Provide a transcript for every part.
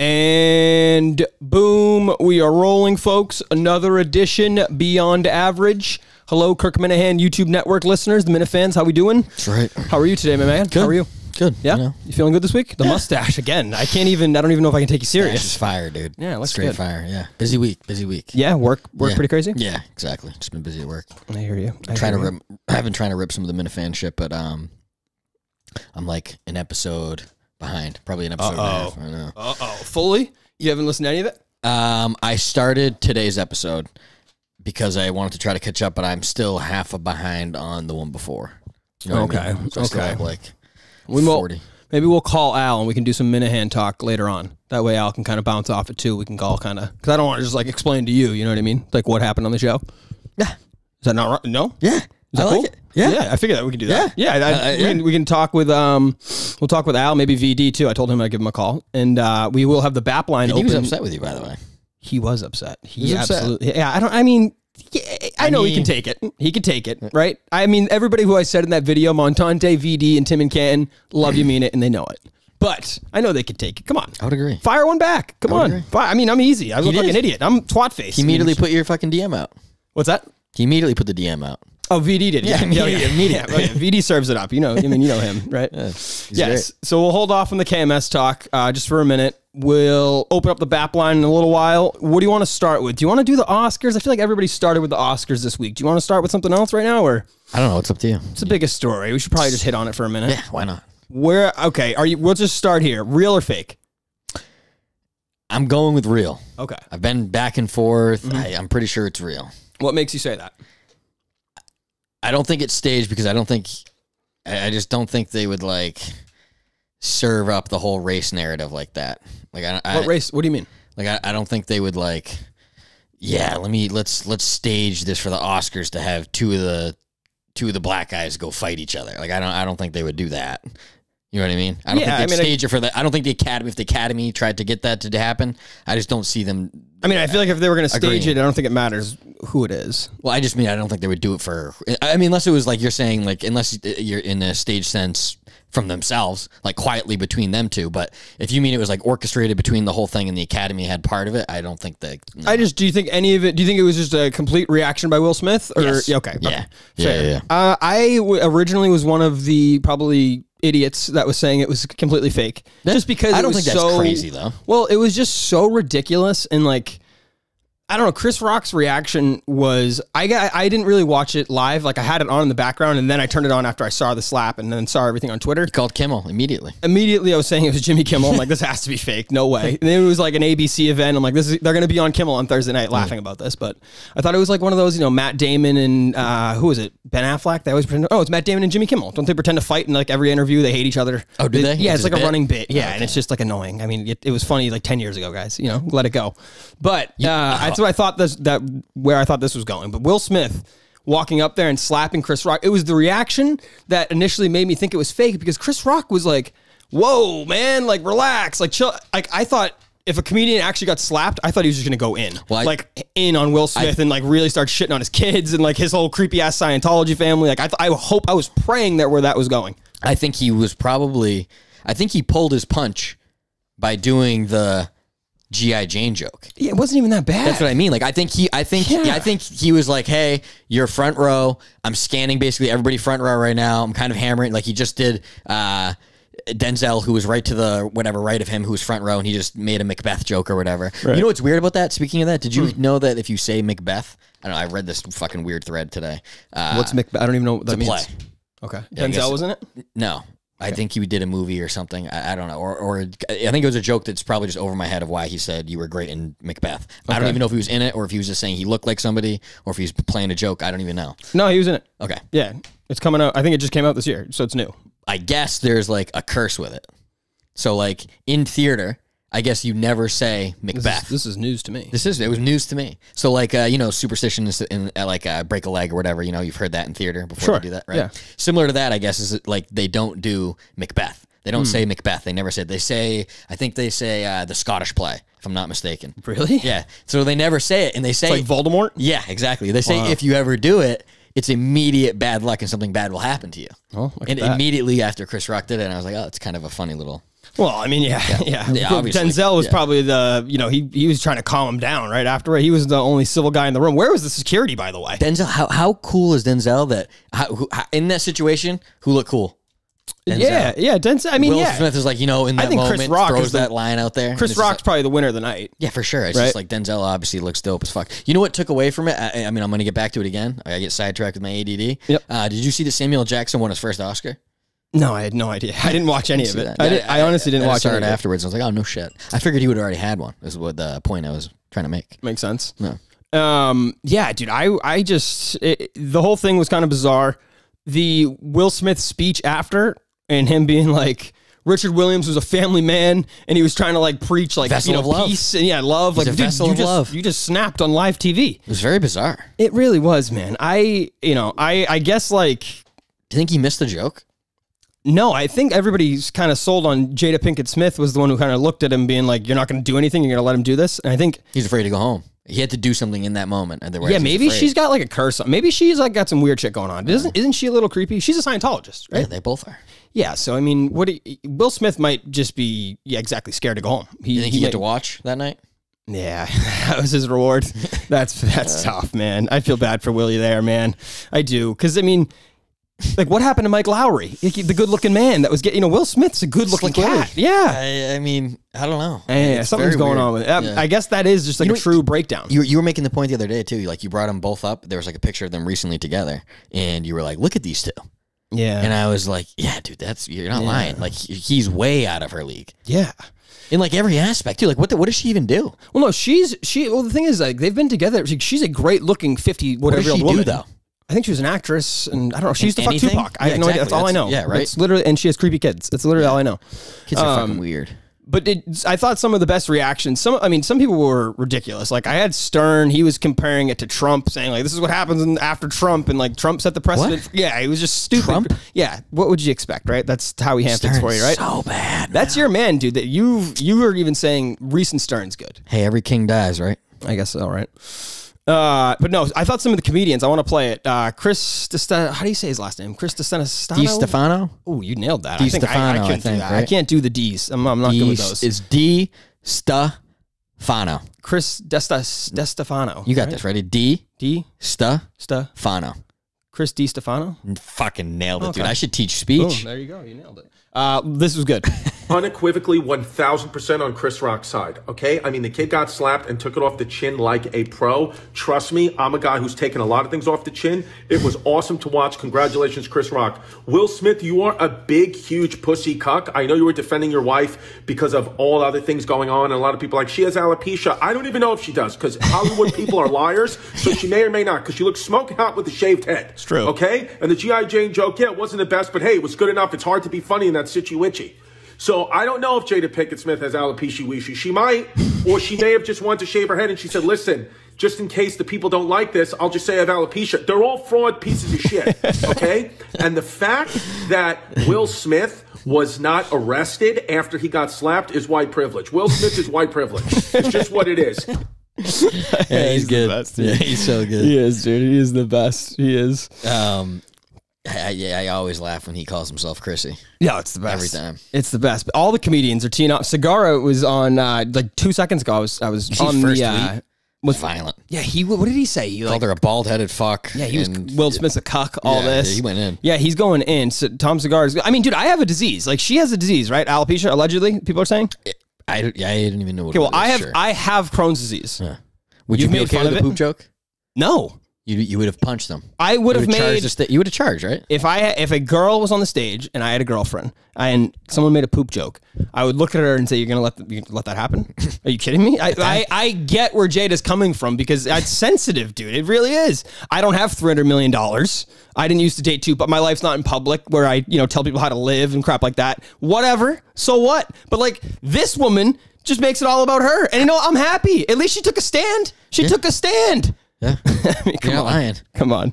And boom, we are rolling, folks. Another edition Beyond Average. Hello, Kirk Minahan YouTube Network listeners, the Minifans. How we doing? That's right. How are you today, my man? Good. How are you? Good. Yeah? You feeling good this week? The mustache, again. I don't even know if I can take you serious. It's fire, dude. Yeah, it looks straight good. Fire, yeah. Busy week. Yeah, work pretty crazy? Yeah, exactly. Just been busy at work. I hear you. I've been trying to rip some of the Minifan shit, but I'm like an episode behind. Probably an episode and a half. I know. Fully? You haven't listened to any of it? I started today's episode because I wanted to try to catch up, but I'm still half a behind on the one before. You know what I mean? So I still have like 40. Maybe we'll call Al and we can do some Minahan talk later on. That way Al can kind of bounce off it too. We can all kind of, because I don't want to just like explain to you, you know what I mean? Like what happened on the show. Yeah. Is that not right? No? Yeah. Is that I like cool? it. Yeah. Yeah, I figured that we can do that. Yeah. We can talk with we'll talk with Al, maybe VD too. I told him I'd give him a call, and we will have the BAP line open. He was upset with you, by the way. He was upset. He was absolutely. upset. Yeah, I know he can take it. He can take it, right? I mean, everybody who I said in that video, Montante, VD, and Tim and Canton, love you, mean it, and they know it. But I know they could take it. Come on. I would agree. Fire one back. Come on. I mean, I'm easy. I look like an idiot. I'm twat face. He immediately put your fucking DM out. What's that? He immediately put the DM out. Oh, VD did. Yeah, immediately. Yeah, VD serves it up. You know, I mean, you know him, right? Yes. Great. So we'll hold off on the KMS talk just for a minute. We'll open up the BAP line in a little while. What do you want to start with? Do you want to do the Oscars? I feel like everybody started with the Oscars this week. Do you want to start with something else right now, or? I don't know. It's up to you. It's the biggest story. We should probably just hit on it for a minute. Yeah, why not? Okay, we'll just start here. Real or fake? I'm going with real. Okay. I've been back and forth. I'm pretty sure it's real. What makes you say that? I don't think it's staged because I just don't think they would like serve up the whole race narrative like that. Like what race? What do you mean? Like I don't think they would like. Yeah, let's stage this for the Oscars to have two of the black guys go fight each other. Like I don't think they would do that. You know what I mean? I don't think they'd stage it for that. I don't think the Academy, if the Academy tried to get that to happen, I just don't see them. I mean, I feel like if they were going to stage it, I don't think it matters who it is. Well, I just mean I don't think they would do it for. I mean, unless it was like you're saying, like unless you're in a stage sense from themselves, like quietly between them two. But if you mean it was like orchestrated between the whole thing and the Academy had part of it, I don't think that. No. Do you think any of it? Do you think it was just a complete reaction by Will Smith? Or, yes. Okay. Yeah. Fair. Yeah. I originally was one of the probably idiots that was saying it was completely fake, just because I don't think that's crazy though. Well, it was just so ridiculous, and like I don't know. Chris Rock's reaction was I didn't really watch it live. Like I had it on in the background, and then I turned it on after I saw the slap, and then saw everything on Twitter. He called Kimmel immediately. Immediately, I was saying it was Jimmy Kimmel. I'm like, this has to be fake. No way. And then it was like an ABC event. I'm like, they're going to be on Kimmel on Thursday night laughing about this. But I thought it was like one of those, Matt Damon and who was it? Ben Affleck. They always pretend. Oh, it's Matt Damon and Jimmy Kimmel. Don't they pretend to fight in like every interview? They hate each other. Oh, do they? Yeah, it's like a running bit. Yeah, okay. And it's just like annoying. I mean, it was funny like 10 years ago, guys. Let it go. But that's what I thought where I thought this was going. But Will Smith walking up there and slapping Chris Rock, it was the reaction that initially made me think it was fake, because Chris Rock was like, whoa, man, like relax, like chill. Like I thought if a comedian actually got slapped, I thought he was just gonna go in. Well, in on Will Smith and like really start shitting on his kids and like his whole creepy ass Scientology family. Like I was praying where that was going. I think he pulled his punch by doing the G.I. Jane joke. Yeah, it wasn't even that bad. That's what I mean. Like I think he was like, hey, you're front row. I'm scanning basically everybody front row right now. I'm kind of hammering. Like he just did Denzel, who was right to the right of him, who was front row, and he just made a Macbeth joke or whatever. Right. You know what's weird about that? Speaking of that, did you know that if you say Macbeth, I don't know, I read this fucking weird thread today. What's Macbeth? I don't even know what that means. Play. Okay. Yeah, Denzel was in it? No. I think he did a movie or something. I don't know. Or I think it was a joke that's probably just over my head of why he said you were great in Macbeth. Okay. I don't even know if he was in it or if he was just saying he looked like somebody or if he was playing a joke. I don't even know. No, he was in it. Okay. Yeah. It's coming out. I think it just came out this year, so it's new. I guess there's like a curse with it. So like in theater, I guess you never say Macbeth. This is news to me. It was news to me. So like, superstition is in like break a leg or whatever, you've heard that in theater before they do that, right? Yeah. Similar to that, I guess, is like they don't do Macbeth. They don't say Macbeth. They never said. I think they say the Scottish play, if I'm not mistaken. Really? Yeah. So they never say it, and they say it's like Voldemort. Yeah, exactly. They say if you ever do it, it's immediate bad luck and something bad will happen to you. Oh, and immediately after Chris Rock did it, and I was like, oh, it's kind of a funny little. Well, I mean, yeah. Obviously. Denzel was probably the, he was trying to calm him down right after. He was the only civil guy in the room. Where was the security, by the way? Denzel, how cool is Denzel that in that situation, who looked cool? Denzel. Yeah, Denzel. I mean, Will Smith is like, in that moment, Chris Rock throws that line out there. Chris Rock's probably the winner of the night. Yeah, for sure. It's just like Denzel obviously looks dope as fuck. You know what took away from it? I mean, I'm going to get back to it again. I get sidetracked with my ADD. Yep. Did you see that Samuel Jackson won his first Oscar? No, I had no idea. I didn't watch any of it. I honestly didn't watch it afterwards. I was like, oh, no shit. I figured he would have already had one. Is what the point I was trying to make. Makes sense. No. Yeah, dude, the whole thing was kind of bizarre. The Will Smith speech after, and him being like, Richard Williams was a family man, and he was trying to like preach like vessel of love. Peace and love. He's like, a vessel of love. You just snapped on live TV. It was very bizarre. It really was, man. I guess like, do you think he missed the joke? No, I think everybody's kind of sold on Jada Pinkett Smith was the one who kind of looked at him being like, you're not going to do anything. You're going to let him do this. And I think he's afraid to go home. He had to do something in that moment. And maybe she's got like a curse. Maybe she's like got some weird shit going on. Isn't she a little creepy? She's a Scientologist, right? Yeah, they both are. Yeah. So, I mean, Will Smith might just be, exactly scared to go home. You think he had to watch that night? Yeah, that was his reward. That's tough, man. I feel bad for Willie there, man. I do. Because, I mean, like, what happened to Mike Lowry? The good-looking man that was getting, Will Smith's a good-looking cat. Yeah. I mean, I don't know. Yeah, something's going on with it. I guess that is just like a true breakdown. You were making the point the other day, too. Like, you brought them both up. There was like a picture of them recently together. And you were like, look at these two. Yeah. And I was like, yeah, dude, you're not lying. Like, he's way out of her league. Yeah. In like every aspect, too. Like, what does she even do? Well, no, well, the thing is, like, they've been together. She's a great-looking 50-whatever-year-old woman. What does she do, though? I think she was an actress, and I don't know. She used to fuck Tupac. I have no idea. That's all I know. Yeah, right. It's literally, and she has creepy kids. That's literally all I know. Kids are fucking weird. But I thought some of the best reactions. Some people were ridiculous. Like I had Stern. He was comparing it to Trump, saying like, "This is what happens after Trump," and like Trump set the precedent. What? Yeah, he was just stupid. Trump? Yeah. What would you expect, right? That's Howie Hampton's for you, right? So bad. That's your man, dude. That you were even saying recent Stern's good. Hey, every king dies, right? I guess so, right? But no, I thought some of the comedians. I want to play it. Chris, how do you say his last name? Chris DiStefano. Oh, you nailed that. DiStefano. I couldn't do that. Right? I can't do the D's. I'm not good with those. It's DiStefano. Chris DiStefano. You got this, ready? Stefano. Chris DiStefano. Fucking nailed it, dude. I should teach speech. Boom, there you go. You nailed it. This was good. Unequivocally 1,000% on Chris Rock's side, okay? I mean, the kid got slapped and took it off the chin like a pro. Trust me, I'm a guy who's taken a lot of things off the chin. It was awesome to watch. Congratulations, Chris Rock. Will Smith, you are a big, huge pussy cuck. I know you were defending your wife because of all other things going on, and a lot of people are like, she has alopecia. I don't even know if she does, because Hollywood people are liars, so she may or may not, because she looks smoking hot with a shaved head. It's true. Okay? And the G.I. Jane joke, yeah, it wasn't the best, but hey, it was good enough. It's hard to be funny in that situation. So I don't know if Jada Pinkett Smith has alopecia weeshi. She might, or she may have just wanted to shave her head and she said, listen, just in case the people don't like this, I'll just say I have alopecia. They're all fraud pieces of shit, okay? And the fact that Will Smith was not arrested after he got slapped is white privilege. Will Smith is white privilege. It's just what it is. Yeah, he's good. Best, yeah, he's so good. He is, dude. He is the best. He is. I always laugh when he calls himself Chrissy. Yeah, it's the best. Every time. It's the best. But all the comedians are teeing up. Segura was on like 2 seconds ago. I was on first the tweet was violent. Yeah, what did he say? He called her a bald-headed fuck. Yeah, he was Will Smith's a cuck, all this. Yeah, he went in. Yeah, he's going in. So Tom Segura's, I mean, dude, I have a disease. Like, she has a disease, right? Alopecia, allegedly, people are saying? I didn't even know what it was. I have Crohn's disease. Yeah. Would you be okay with a poop joke? No. You would have punched them. I would have made. You would have charged, right? If a girl was on the stage and I had a girlfriend and someone made a poop joke, I would look at her and say, "You're gonna let that happen? Are you kidding me?" I get where Jada's coming from because it's sensitive, dude. It really is. I don't have $300 million. I didn't used to date too, but my life's not in public where I tell people how to live and crap like that. Whatever. So what? But like this woman just makes it all about her, and I'm happy. At least she took a stand. She took a stand. Yeah. I mean, You're not lying. Come on.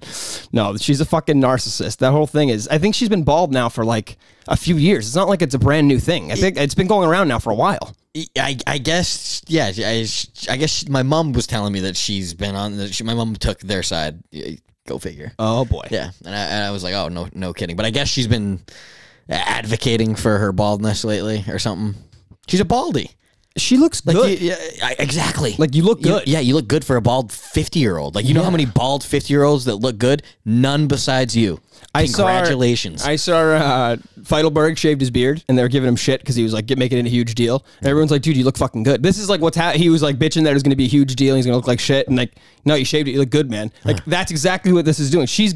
No, she's a fucking narcissist. That whole thing is, I think she's been bald now for like a few years. It's not like it's a brand new thing. I think it's been going around now for a while. I guess, yeah. I guess my mom was telling me that she's been on, my mom took their side. Go figure. Oh, boy. Yeah. And I was like, oh, no kidding. But I guess she's been advocating for her baldness lately or something. She's a baldy. She looks good. Exactly. Like, you look good. You look good for a bald 50-year-old. Like, you know how many bald 50-year-olds that look good? None besides you. Congratulations. I saw Feidelberg shaved his beard, and they were giving him shit because he was like making it a huge deal. And everyone's like, dude, you look fucking good. This is like he was like bitching that it was going to be a huge deal and he's going to look like shit. And like, no, you shaved it. You look good, man. Like, that's exactly what this is doing. She's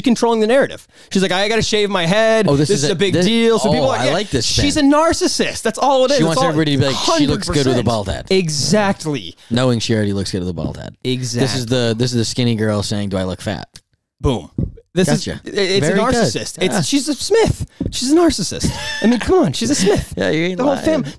controlling the narrative. She's like, I got to shave my head. This is a big deal. So people are like, I like this. She's a narcissist. That's all it is. She wants everybody to be like, 100%. She looks good with a bald head. Exactly. Knowing she already looks good with a bald head. Exactly. This is the skinny girl saying, do I look fat? Boom. It's Very a narcissist. She's a Smith. She's a narcissist. I mean, come on. She's a Smith. Yeah, you ain't the whole family.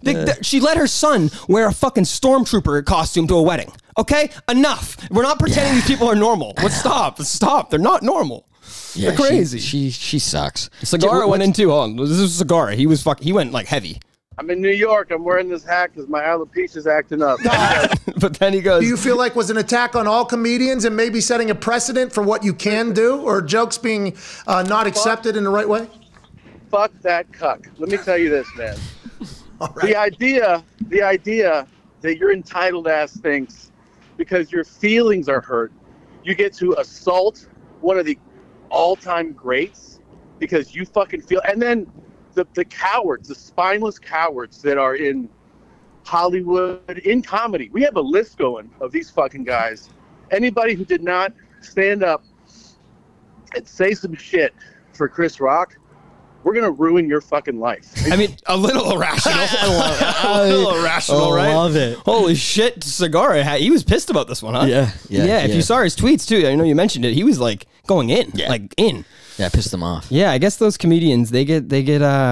She let her son wear a fucking stormtrooper costume to a wedding. Okay? Enough. We're not pretending these people are normal. Let's stop. Stop. They're not normal. Yeah, They're crazy. She sucks. Segura went in too. Hold on. This is Segura. He went like heavy. I'm in New York. I'm wearing this hat because my alopecia's acting up. But then he goes, do you feel like was an attack on all comedians and maybe setting a precedent for what you can do, or jokes being not accepted in the right way? Fuck that cuck. Let me tell you this, man. All right. The idea that your entitled ass thinks because your feelings are hurt, you get to assault one of the all-time greats because you fucking feel, and then the cowards, the spineless cowards that are in Hollywood, in comedy. We have a list going of these fucking guys. Anybody who did not stand up and say some shit for Chris Rock, we're going to ruin your fucking life. I mean, a little irrational. A little irrational, right? I love it. Holy shit, Segura, he was pissed about this one, huh? Yeah. If you saw his tweets, too, I know you mentioned it, he was like going in, like in. Yeah, pissed them off. Yeah, I guess those comedians, they get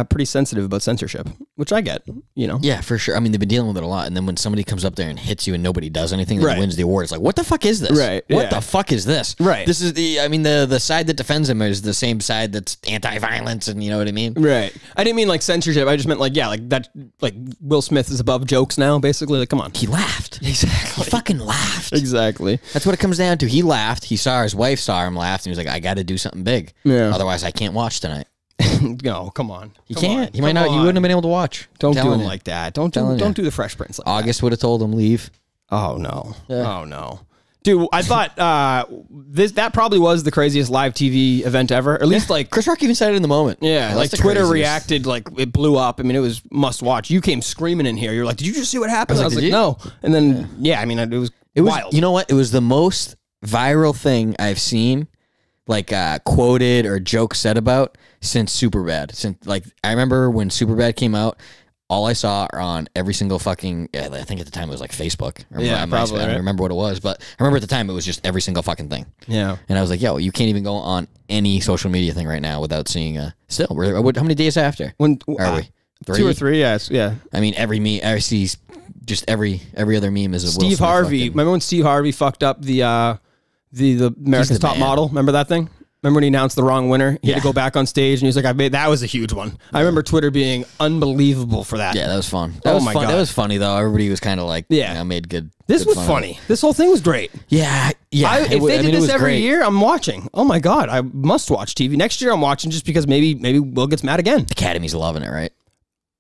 pretty sensitive about censorship, which I get, you know. Yeah, for sure. I mean, they've been dealing with it a lot. And then when somebody comes up there and hits you and nobody does anything, then wins the award, it's like, what the fuck is this? Right. What the fuck is this? Right. This is the side that defends him is the same side that's anti-violence, and you know what I mean? Right. I didn't mean like censorship. I just meant like Will Smith is above jokes now, basically. Like, come on. He laughed. Exactly. He fucking laughed. Exactly. That's what it comes down to. He laughed. His wife saw him laugh, and he was like, I got to do something big. Yeah. Otherwise, I can't watch tonight. No, come on. He can't. He might not. You wouldn't have been able to watch. Don't do him like that. Don't do the Fresh Prince like August would have told him leave. Oh no. Yeah. Oh no. Dude, I thought that probably was the craziest live TV event ever. Or at least like Chris Rock even said it in the moment. Yeah, like Twitter reacted like it blew up. I mean, it was must watch. You came screaming in here. You're like, "Did you just see what happened?" I was like, no. And then I mean, it was wild. You know what? It was the most viral thing I've seen, like quoted or jokes said about since Superbad. Since like I remember when Superbad came out, all I saw on every single fucking, I think at the time it was like Facebook. Or probably. I don't remember what it was, but I remember at the time it was just every single fucking thing. Yeah. And I was like, yo, you can't even go on any social media thing right now without seeing still, how many days after? When are we? 3? 2 or 3, yes. Yeah. I mean, every meme, I see just every other meme is a Steve Will Smith Harvey. fucking, remember when Steve Harvey fucked up the America's Top Model? Remember that thing? Remember when he announced the wrong winner? He had to go back on stage, and he was like, that was a huge one. I remember Twitter being unbelievable for that. Yeah, that was fun. That was fun. God. That was funny, though. Everybody was kind of like, made good. This was funny. This whole thing was great. Yeah. If they did this every year, I'm watching. Oh my God, I must watch TV. Next year, I'm watching just because maybe Will gets mad again. Academy's loving it, right?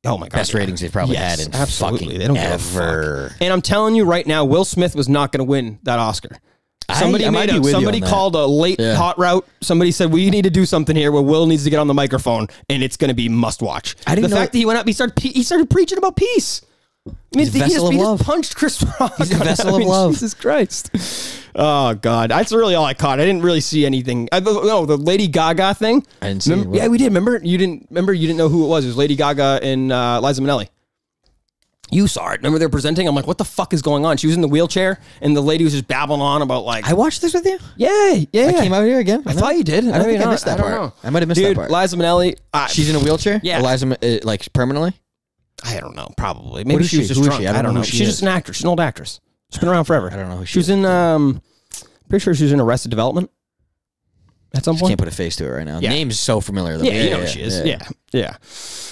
Oh my God. Best ratings they've probably had in fucking they don't ever. Give a fuck. And I'm telling you right now, Will Smith was not going to win that Oscar. Somebody called a late hot route. Somebody said, we need to do something here where Will needs to get on the microphone, and it's going to be must watch. The fact that he went up, he started preaching about peace. I mean, he just punched Chris Rock. He's a vessel of love. Jesus Christ. Oh, God. That's really all I caught. I didn't really see anything. The Lady Gaga thing. I didn't see it. Yeah, we did. Remember? You didn't know who it was. It was Lady Gaga and Liza Minnelli. You saw it. Remember they were presenting? I'm like, what the fuck is going on? She was in the wheelchair, and the lady was just babbling on about like... I watched this with you? Yeah. I came out here again? I thought you did. I don't think I missed that part. I might have missed that part. Liza Minnelli... she's in a wheelchair? Yeah. Liza, like, permanently? I don't know. Probably. Maybe she was just drunk. I don't know. She's just an actress. She's an old actress. She's been around forever. I don't know who she was in... pretty sure she was in Arrested Development at some point. Can't put a face to it right now. Yeah. Name's so familiar. Yeah, you know who she is. Yeah.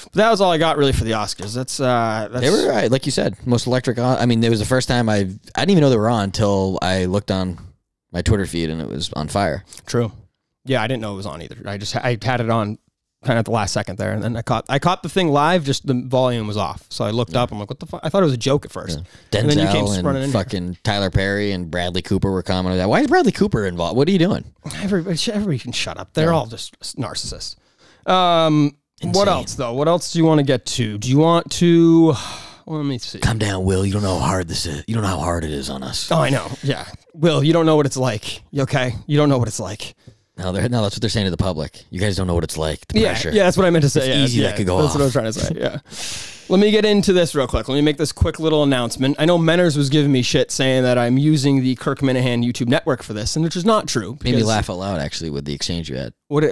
But that was all I got really for the Oscars. That's they were right, like you said, most electric. I mean, it was the first time I didn't even know they were on until I looked on my Twitter feed and it was on fire. True. Yeah, I didn't know it was on either. I had it on kind of at the last second there. And then I caught the thing live, just the volume was off. So I looked up, I'm like, what the fuck? I thought it was a joke at first. Yeah. And then you came Denzel running in and here. fucking Tyler Perry and Bradley Cooper were commenting on that. Why is Bradley Cooper involved? What are you doing? Everybody can shut up. They're all just narcissists. What else, though? What else do you want to get to? Do you want to... Well, let me see. Calm down, Will. You don't know how hard this is. You don't know how hard it is on us. Oh, I know. Yeah. Will, you don't know what it's like. You okay? You don't know what it's like. No, that's what they're saying to the public. You guys don't know what it's like. The pressure. Yeah, that's what I meant to say. It's easy that could go That's off. what I was trying to say. Yeah. Let me get into this real quick. Let me make this quick little announcement. I know Menners was giving me shit saying that I'm using the Kirk Minahan YouTube network for this, and which is not true. Made me laugh out loud, actually, with the exchange you had. What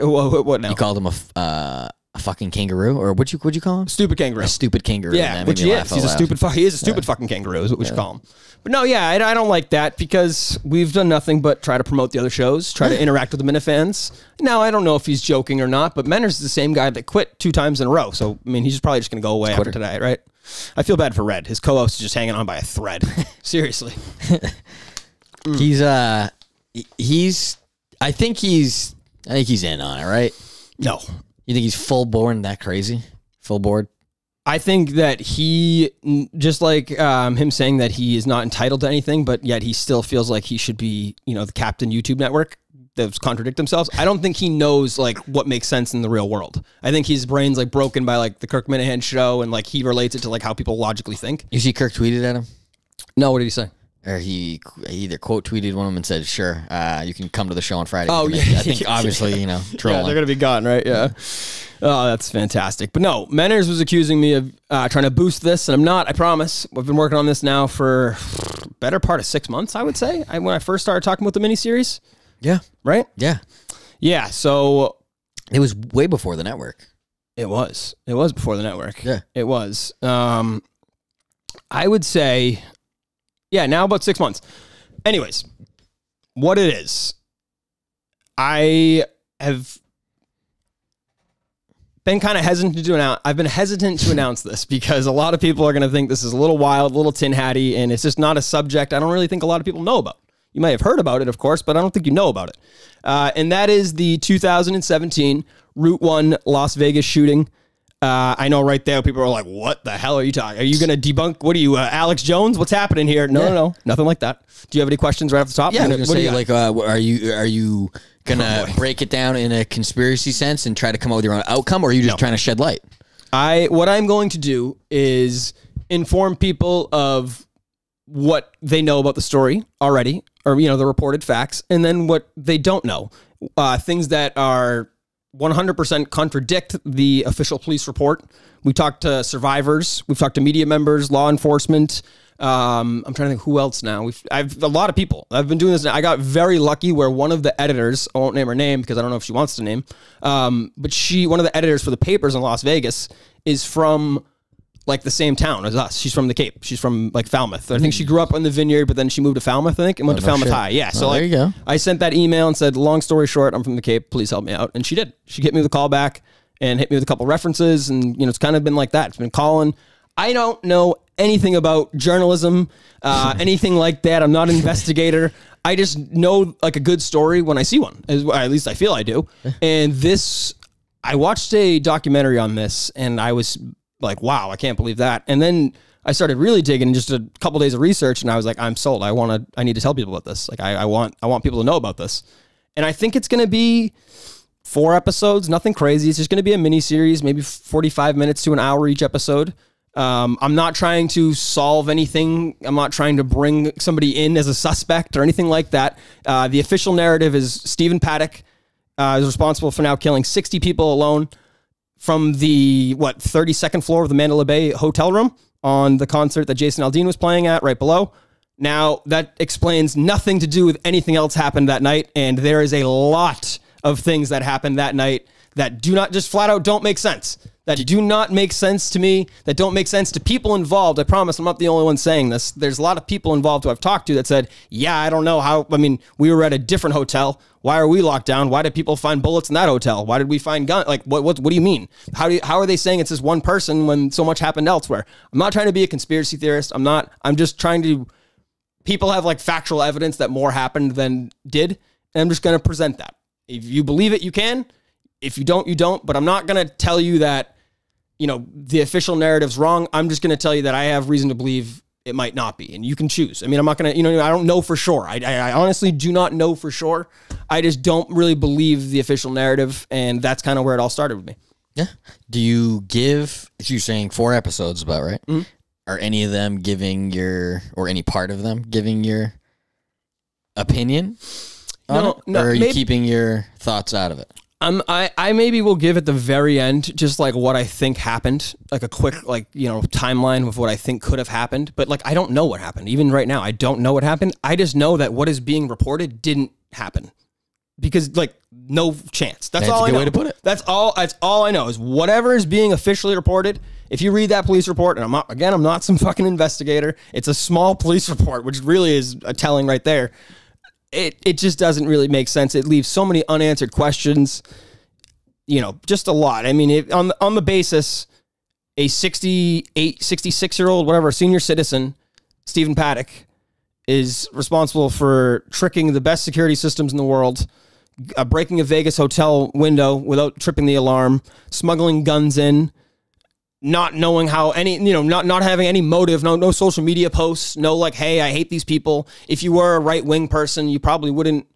now? You called him a fucking kangaroo? Or what'd you call him? Stupid kangaroo. A stupid kangaroo. Yeah, which he is. He's a stupid. He is a stupid fucking kangaroo. Is what we should call him. But no, yeah, I don't like that because we've done nothing but try to promote the other shows, try to interact with the Minifans. Now I don't know if he's joking or not, but Menners is the same guy that quit 2 times in a row. So I mean, he's probably just gonna go away after today, right? I feel bad for Red. His co-host is just hanging on by a thread. Seriously. He's I think he's in on it, right? No. You think he's full born that crazy? Full board? I think that he, just like him saying that he is not entitled to anything, but yet he still feels like he should be, the captain YouTube network. Those contradict themselves. I don't think he knows like what makes sense in the real world. I think his brain's like broken by like the Kirk Minahan show, and like he relates it to like how people logically think. You see Kirk tweeted at him? No, what did he say? Or he either quote tweeted one of them and said, "Sure, you can come to the show on Friday." Oh, yeah. I think obviously, trolling. Yeah, they're gonna be gone, right? Yeah. Oh, that's fantastic. But no, Menners was accusing me of trying to boost this, and I'm not. I promise. I've been working on this now for better part of 6 months. I would say when I first started talking about the miniseries. Yeah. Right. Yeah. Yeah. So it was way before the network. It was. It was before the network. Yeah. It was. I would say. Yeah, now about 6 months. Anyways, what it is, I have been kind of hesitant to announce. I've been hesitant to announce this because a lot of people are going to think this is a little wild, a little tin hatty, and it's just not a subject I don't really think a lot of people know about. You might have heard about it, of course, but I don't think you know about it. And that is the 2017 Route 1 Las Vegas shooting. I know right there, people are like, what the hell are you talking? Are you going to debunk? What are you, Alex Jones? What's happening here? No, nothing like that. Do you have any questions right off the top? Yeah, I was going to say, like, are you going to break it down in a conspiracy sense and try to come up with your own outcome, or are you just trying to shed light? What I'm going to do is inform people of what they know about the story already, or, the reported facts, and then what they don't know. Things that are 100% contradict the official police report. We talked to survivors. We've talked to media members, law enforcement. I'm trying to think who else now. I've a lot of people. I've been doing this. I got very lucky where one of the editors, I won't name her name because I don't know if she wants to name, but one of the editors for the papers in Las Vegas is from like the same town as us. She's from the Cape. She's from like Falmouth. I think she grew up in the Vineyard, but then she moved to Falmouth, I think, and went to Falmouth High. Yeah. So there you go. I sent that email and said, long story short, I'm from the Cape. Please help me out. And she did. She hit me with a call back and hit me with a couple references. And, it's kind of been like that. It's been calling. I don't know anything about journalism, anything like that. I'm not an investigator. I just know like a good story when I see one. At least I feel I do. And I watched a documentary on this and I was like, wow, I can't believe that. And then I started really digging, just a couple days of research, and I was like, I'm sold. I need to tell people about this. Like, I want people to know about this. And I think it's going to be 4 episodes, nothing crazy. It's just going to be a mini series, maybe 45 minutes to an hour each episode. I'm not trying to solve anything. I'm not trying to bring somebody in as a suspect or anything like that. The official narrative is Stephen Paddock is responsible for now killing 60 people alone from the 32nd floor of the Mandalay Bay hotel room on the concert that Jason Aldean was playing at right below. Now, that explains nothing to do with anything else happened that night, and there is a lot of things that happened that night that do not, just flat out don't make sense. That do not make sense to me, that don't make sense to people involved. I promise I'm not the only one saying this. There's a lot of people involved who I've talked to that said, yeah, I don't know how, we were at a different hotel. Why are we locked down? Why did people find bullets in that hotel? Why did we find guns? Like, what do you mean? How are they saying it's this one person when so much happened elsewhere? I'm not trying to be a conspiracy theorist. I'm just trying to, people have like factual evidence that more happened than did. And I'm just going to present that. If you believe it, you can. If you don't, you don't. But I'm not going to tell you that, you know, the official narrative's wrong. I'm just going to tell you that I have reason to believe it might not be, and you can choose. I mean, I'm not going to, you know, I don't know for sure. I honestly do not know for sure. I just don't really believe the official narrative, and that's kind of where it all started with me. Yeah. Do you give, you're saying 4 episodes about, right? Mm-hmm. Are any of them giving your, or any part of them giving your opinion on it? No, or are you keeping your thoughts out of it? I maybe will give at the very end just like what I think happened, like a quick, like, you know, timeline of what I think could have happened. But like, I don't know what happened. Even right now, I don't know what happened. I just know that what is being reported didn't happen because like no chance. That's all I know. Way to put it. That's all I know is whatever is being officially reported. If you read that police report, and I'm not some fucking investigator. It's a small police report, which really is a telling right there. It just doesn't really make sense. It leaves so many unanswered questions, you know, just a lot. I mean, on the basis, a 66-year-old, whatever, senior citizen, Stephen Paddock, is responsible for tricking the best security systems in the world, breaking a Vegas hotel window without tripping the alarm, smuggling guns in, not knowing how any, you know, not having any motive, no social media posts, no like, hey, I hate these people. If you were a right-wing person, you probably wouldn't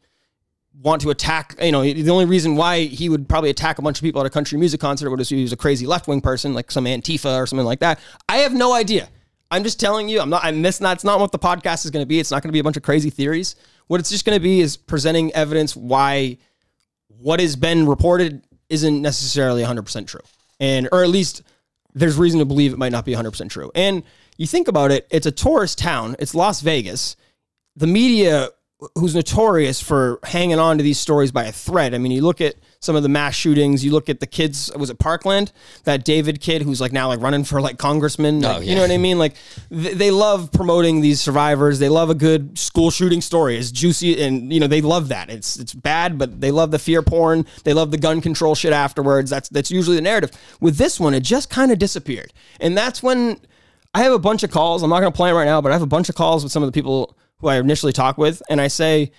want to attack, you know, the only reason why he would probably attack a bunch of people at a country music concert would be he was a crazy left-wing person, like some Antifa or something like that. I have no idea. I'm just telling you, it's not what the podcast is going to be. It's not going to be a bunch of crazy theories. What it's just going to be is presenting evidence why what has been reported isn't necessarily 100% true. Or at least there's reason to believe it might not be 100% true. And you think about it, it's a tourist town. It's Las Vegas. The media, who's notorious for hanging on to these stories by a thread. I mean, you look at some of the mass shootings, you look at the kids, was it Parkland? That David kid who's like now like running for like congressman. Like, you know what I mean? Like they love promoting these survivors. They love a good school shooting story. It's juicy and, you know, they love that. It's bad, but they love the fear porn. They love the gun control shit afterwards. That's usually the narrative. With this one, it just kind of disappeared. And that's when I have a bunch of calls. I'm not going to play it right now, but I have a bunch of calls with some of the people who I initially talk with, and I say,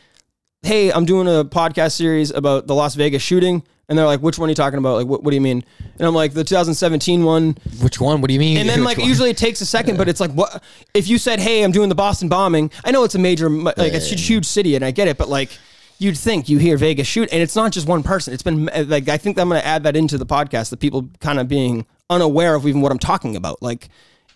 hey, I'm doing a podcast series about the Las Vegas shooting. And they're like, which one are you talking about? Like, what do you mean? And I'm like, the 2017 one. Which one? What do you mean? And then like, usually it takes a second, but it's like, what? If you said, hey, I'm doing the Boston bombing, I know it's a major, like a huge city and I get it, but like, you'd think you hear Vegas shoot, and it's not just one person. It's been like, I think I'm going to add that into the podcast, the people kind of being unaware of even what I'm talking about. Like,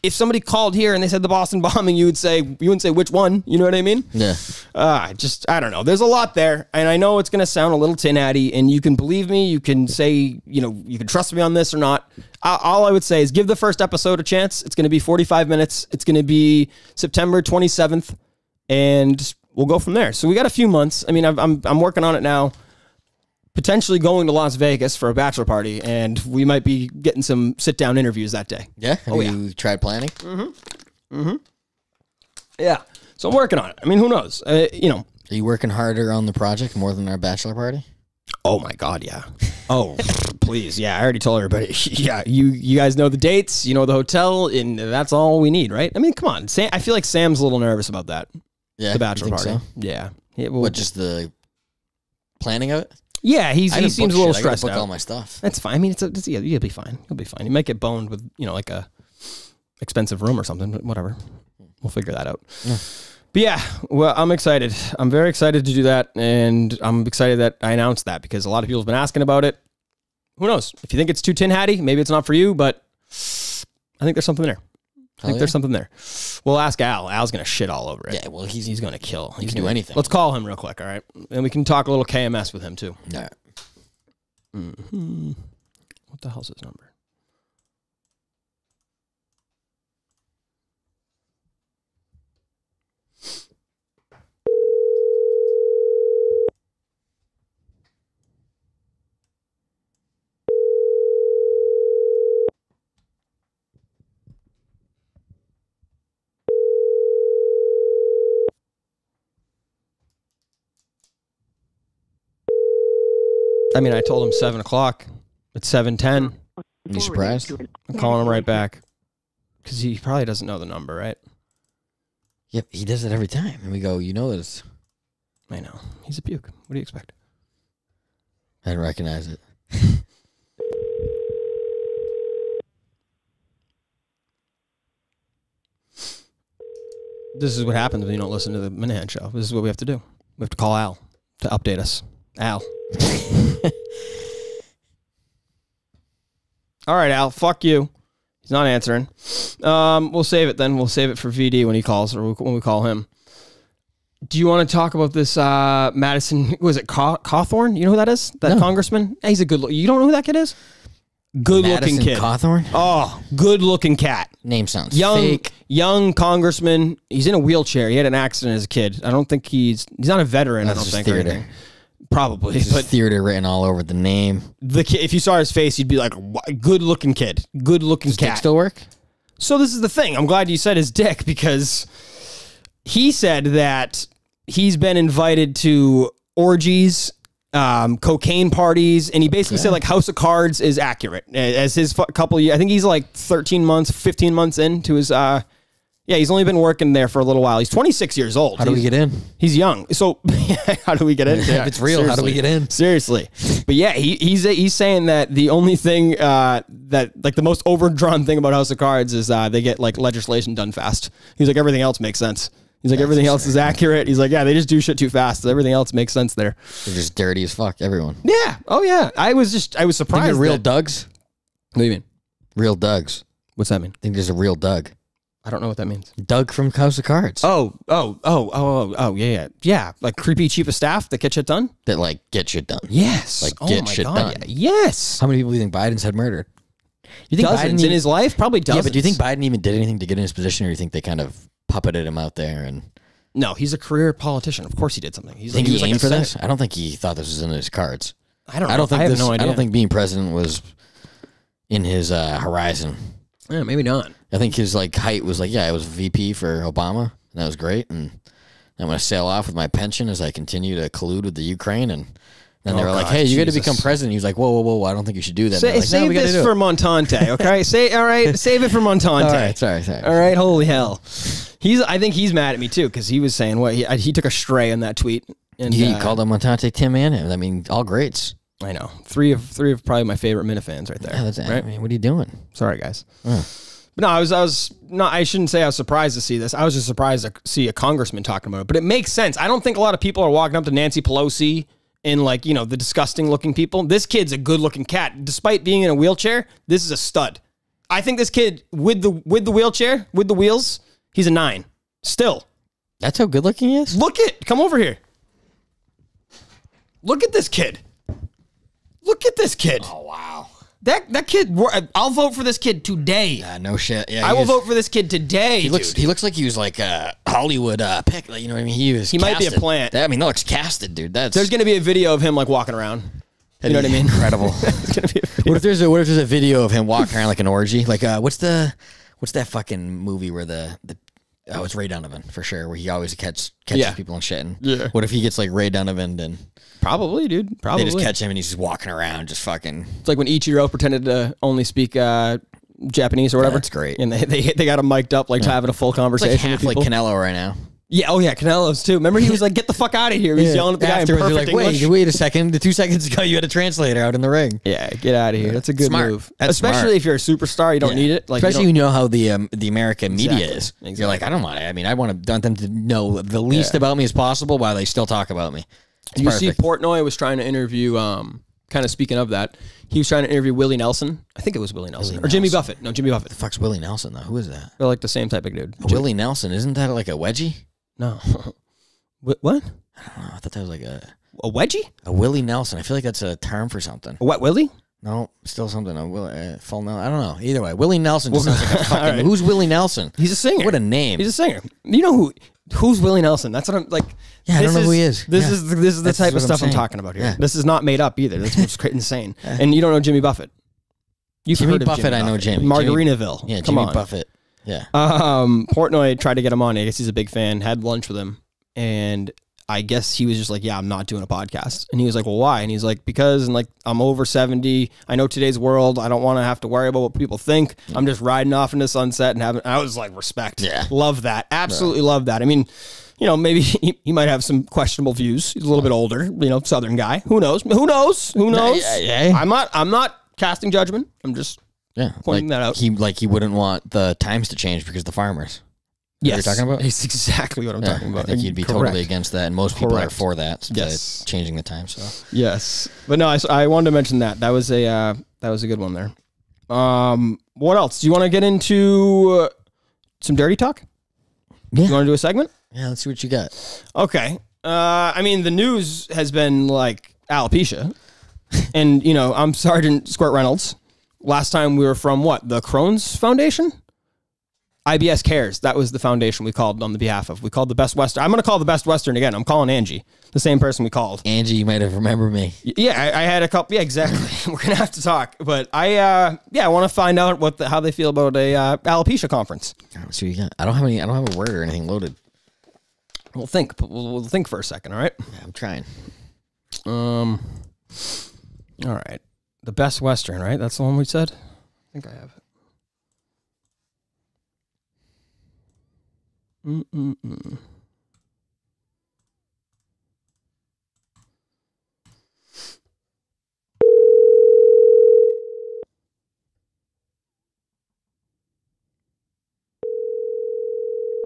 if somebody called here and they said the Boston bombing, you wouldn't say which one. You know what I mean? Yeah. I don't know. There's a lot there, and I know it's going to sound a little tin-hatty, and you can believe me. You can say, you know, you can trust me on this or not. All I would say is give the first episode a chance. It's going to be 45 minutes. It's going to be September 27th, and we'll go from there. So we got a few months. I mean, I'm working on it now. Potentially going to Las Vegas for a bachelor party, and we might be getting some sit-down interviews that day. Yeah? Have you tried planning? Mm-hmm. Mm-hmm. Yeah. So I'm working on it. I mean, who knows? You know. Are you working harder on the project more than our bachelor party? Oh, my God, yeah. Oh, please. Yeah, I already told everybody. Yeah, you guys know the dates, you know the hotel, and that's all we need, right? I mean, come on. I feel like Sam's a little nervous about that. Yeah, the bachelor party. So? Yeah. What, just the planning of it? Yeah, he seems a little stressed out. I book all my stuff. That's fine. I mean, you'll be fine. You'll be fine. You might get boned with, you know, like a expensive room or something, but whatever. We'll figure that out. Yeah. But yeah, well, I'm excited. I'm very excited to do that, and I'm excited that I announced that because a lot of people have been asking about it. Who knows? If you think it's too tin-hatty, maybe it's not for you, but I think there's something there. I think there's something there. We'll ask Al. Al's going to shit all over it. Yeah, well, he's going to kill. He can do anything. Let's call him real quick, all right? And we can talk a little KMS with him, too. All right. Mm-hmm. What the hell's his number? I mean, I told him 7 o'clock. It's 7:10. You surprised? I'm calling him right back. Because he probably doesn't know the number, right? Yep, he does it every time. And we go, you know this. I know. He's a puke. What do you expect? I didn't recognize it. This is what happens when you don't listen to the Minahan show. This is what we have to do. We have to call Al to update us. Al. All right, Al. Fuck you. He's not answering. We'll save it then. We'll save it for VD when he calls or when we call him. Do you want to talk about this Madison? Was it Cawthorn? You know who that is? That congressman? He's a good look. You don't know who that kid is? Good looking kid. Cawthorn? Oh, good looking cat. Name sounds fake. Young congressman. He's in a wheelchair. He had an accident as a kid. I don't think he's not a veteran. That's I don't think. theater. Probably, but theater written all over the name. The kid, if you saw his face, you'd be like, good looking kid. Good looking cat. Does dick still work? So this is the thing. I'm glad you said his dick because he said that he's been invited to orgies, cocaine parties, and he basically said like House of Cards is accurate as his couple of years. I think he's like 13 months, 15 months into his, he's only been working there for a little while. He's 26 years old. How do we get in? He's young. So how do we get in? If it's real, seriously. How do we get in? Seriously. But yeah, he's saying that the only thing that like the most overdrawn thing about House of Cards is they get like legislation done fast. He's like, everything else makes sense. He's like, everything else is accurate. He's like, yeah, they just do shit too fast. Everything else makes sense there. They're just dirty as fuck, everyone. Yeah. Oh yeah. I was surprised. Think they're real Dougs? What do you mean? Real Dougs. What's that mean? I think there's a real Doug. I don't know what that means. Doug from House of Cards. Oh, yeah. Like creepy chief of staff that get shit done? That like get shit done. Yes. Like get shit done. Yeah. Yes. How many people do you think Biden's had murdered? You think dozens in his life? Probably dozens. Yeah, but do you think Biden even did anything to get in his position, or do you think they kind of puppeted him out there? And no, he's a career politician. Of course he did something. Think he aimed for this? I don't think he thought this was in his cards. I don't know. I have no idea. I don't think being president was in his horizon. Yeah, maybe not. I think his like height was like, I was VP for Obama, and that was great. And I'm going to sail off with my pension as I continue to collude with the Ukraine. And then they were like, hey, you got to become president. He was like, whoa, I don't think you should do that. Save this for Montante, okay? All right, save it for Montante. All right, sorry. All right, holy hell. I think he's mad at me too because he was saying he took a stray on that tweet. And he called him Montante, Tim, and him. I mean, all greats. I know. Three of probably my favorite Minifans right there. Yeah, that's right. I mean, what are you doing? Sorry, guys. But no, I was not. I shouldn't say I was surprised to see this. I was just surprised to see a congressman talking about it. But it makes sense. I don't think a lot of people are walking up to Nancy Pelosi and like the disgusting looking people. This kid's a good looking cat, despite being in a wheelchair. This is a stud. I think this kid with the wheelchair with the wheels, he's a 9. Still, that's how good looking he is. Come over here. Look at this kid. Look at this kid. Oh, wow. That kid, I'll vote for this kid today. No shit. Yeah, I will vote for this kid today. He looks like he was like a Hollywood pick. Like, you know what I mean? He might be a plant. That looks casted, dude. There's going to be a video of him like walking around. You know what I mean? Incredible. What if there's a video of him walking around like an orgy? Like what's that fucking movie where it's Ray Donovan for sure, where he always catches people and shit. And what if he gets like Ray Donovan and probably, dude. Probably. They just catch him and he's just walking around, just fucking. It's like when Ichiro pretended to only speak Japanese or whatever. That's great. And they got him mic'd up like having a full conversation. It's like half with people. like Canelo right now. Yeah, oh yeah, Canelo's too. Remember he was like, "Get the fuck out of here!" He was yelling at the guy in perfect English. Wait a second. The 2 seconds ago, you had a translator out in the ring. Yeah, get out of here. That's a good move. That's especially if you're a superstar, you don't need it. Like, especially you know how the American media is. Exactly. You're like, I don't want it. I mean, I want them to know the least about me as possible while they still talk about me. Do you see Portnoy was trying to interview? Kind of speaking of that, he was trying to interview Willie Nelson. I think it was Willie Nelson or Jimmy Buffett. No, Jimmy Buffett. The fuck's Willie Nelson though? Who is that? They're like the same type of dude. Willie Nelson, isn't that like a wedgie? No. What? I don't know. I thought that was like a wedgie? A Willie Nelson. I feel like that's a term for something. A wet Willie? No, still something. Full Nelson. I don't know. Either way, Willie Nelson just sounds like a fucking. Right. Who's Willie Nelson? He's a singer. What a name. He's a singer. You know who's Willie Nelson? That's what I'm like. Yeah, I don't know who he is. This is the type of stuff I'm talking about here. Yeah. This is not made up either. That's what's insane. And you don't know Jimmy Buffett. Jimmy Buffett, I know Jimmy. Margarinaville. Yeah, Jimmy Buffett. Yeah. Portnoy tried to get him on. I guess he's a big fan. Had lunch with him, and I guess he was just like, yeah, I'm not doing a podcast. And he was like, well, why? And he's like, because I'm over 70. I know today's world. I don't want to have to worry about what people think. I'm just riding off into sunset and having. I was like, respect. Yeah. Love that. Absolutely love that. I mean, you know, maybe he might have some questionable views. He's a little bit older, you know, Southern guy. Who knows? Who knows? Who knows? Yeah. I'm not casting judgment. I'm just pointing that out. He wouldn't want the times to change because the farmers. Yes, you're talking about? It's exactly what I'm talking about. I think you'd be totally against that, and most people are for that. Yes, changing the time. So yes, but no, I wanted to mention that. That was a good one there. What else? Do you want to get into some dirty talk? Yeah. You want to do a segment? Yeah, let's see what you got. Okay. I mean, the news has been like alopecia, and you know, I'm Sergeant Squirt Reynolds. Last time we were from what? The Crohn's Foundation? IBS Cares. That was the foundation we called on the behalf of. We called the Best Western. I'm going to call the Best Western again. I'm calling Angie, the same person we called. Angie, you might have remembered me. Yeah, I had a couple. Yeah, exactly. We're going to have to talk. But I want to find out how they feel about a alopecia conference. Let's see what you got. I don't have a word or anything loaded. We'll think. We'll think for a second. All right. Yeah, I'm trying. All right. The Best Western, right? That's the one we said. I think I have it.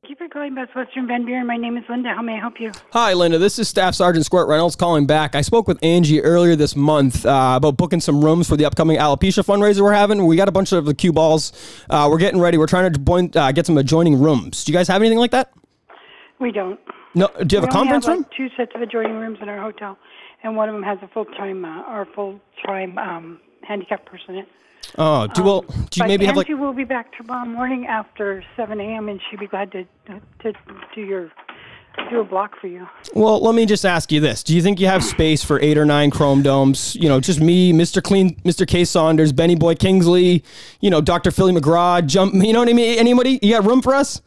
Thank you for calling Best Western Van Buren. My name is Linda. How may I help you? Hi, Linda. This is Staff Sergeant Squirt Reynolds calling back. I spoke with Angie earlier this month about booking some rooms for the upcoming alopecia fundraiser we're having. We got a bunch of the cue balls. We're getting ready. We're trying to get some adjoining rooms. Do you guys have anything like that? We don't. No. Do you have a conference room? Two sets of adjoining rooms in our hotel, and one of them has a full-time handicapped person in it. Oh, do you maybe have like? Angie will be back tomorrow morning after 7 a.m. and she'd be glad to do a block for you. Well, let me just ask you this: do you think you have space for 8 or 9 chrome domes? You know, just me, Mr. Clean, Mr. K. Saunders, Benny Boy Kingsley, you know, Dr. Philly McGraw, You know what I mean? Anybody? You got room for us?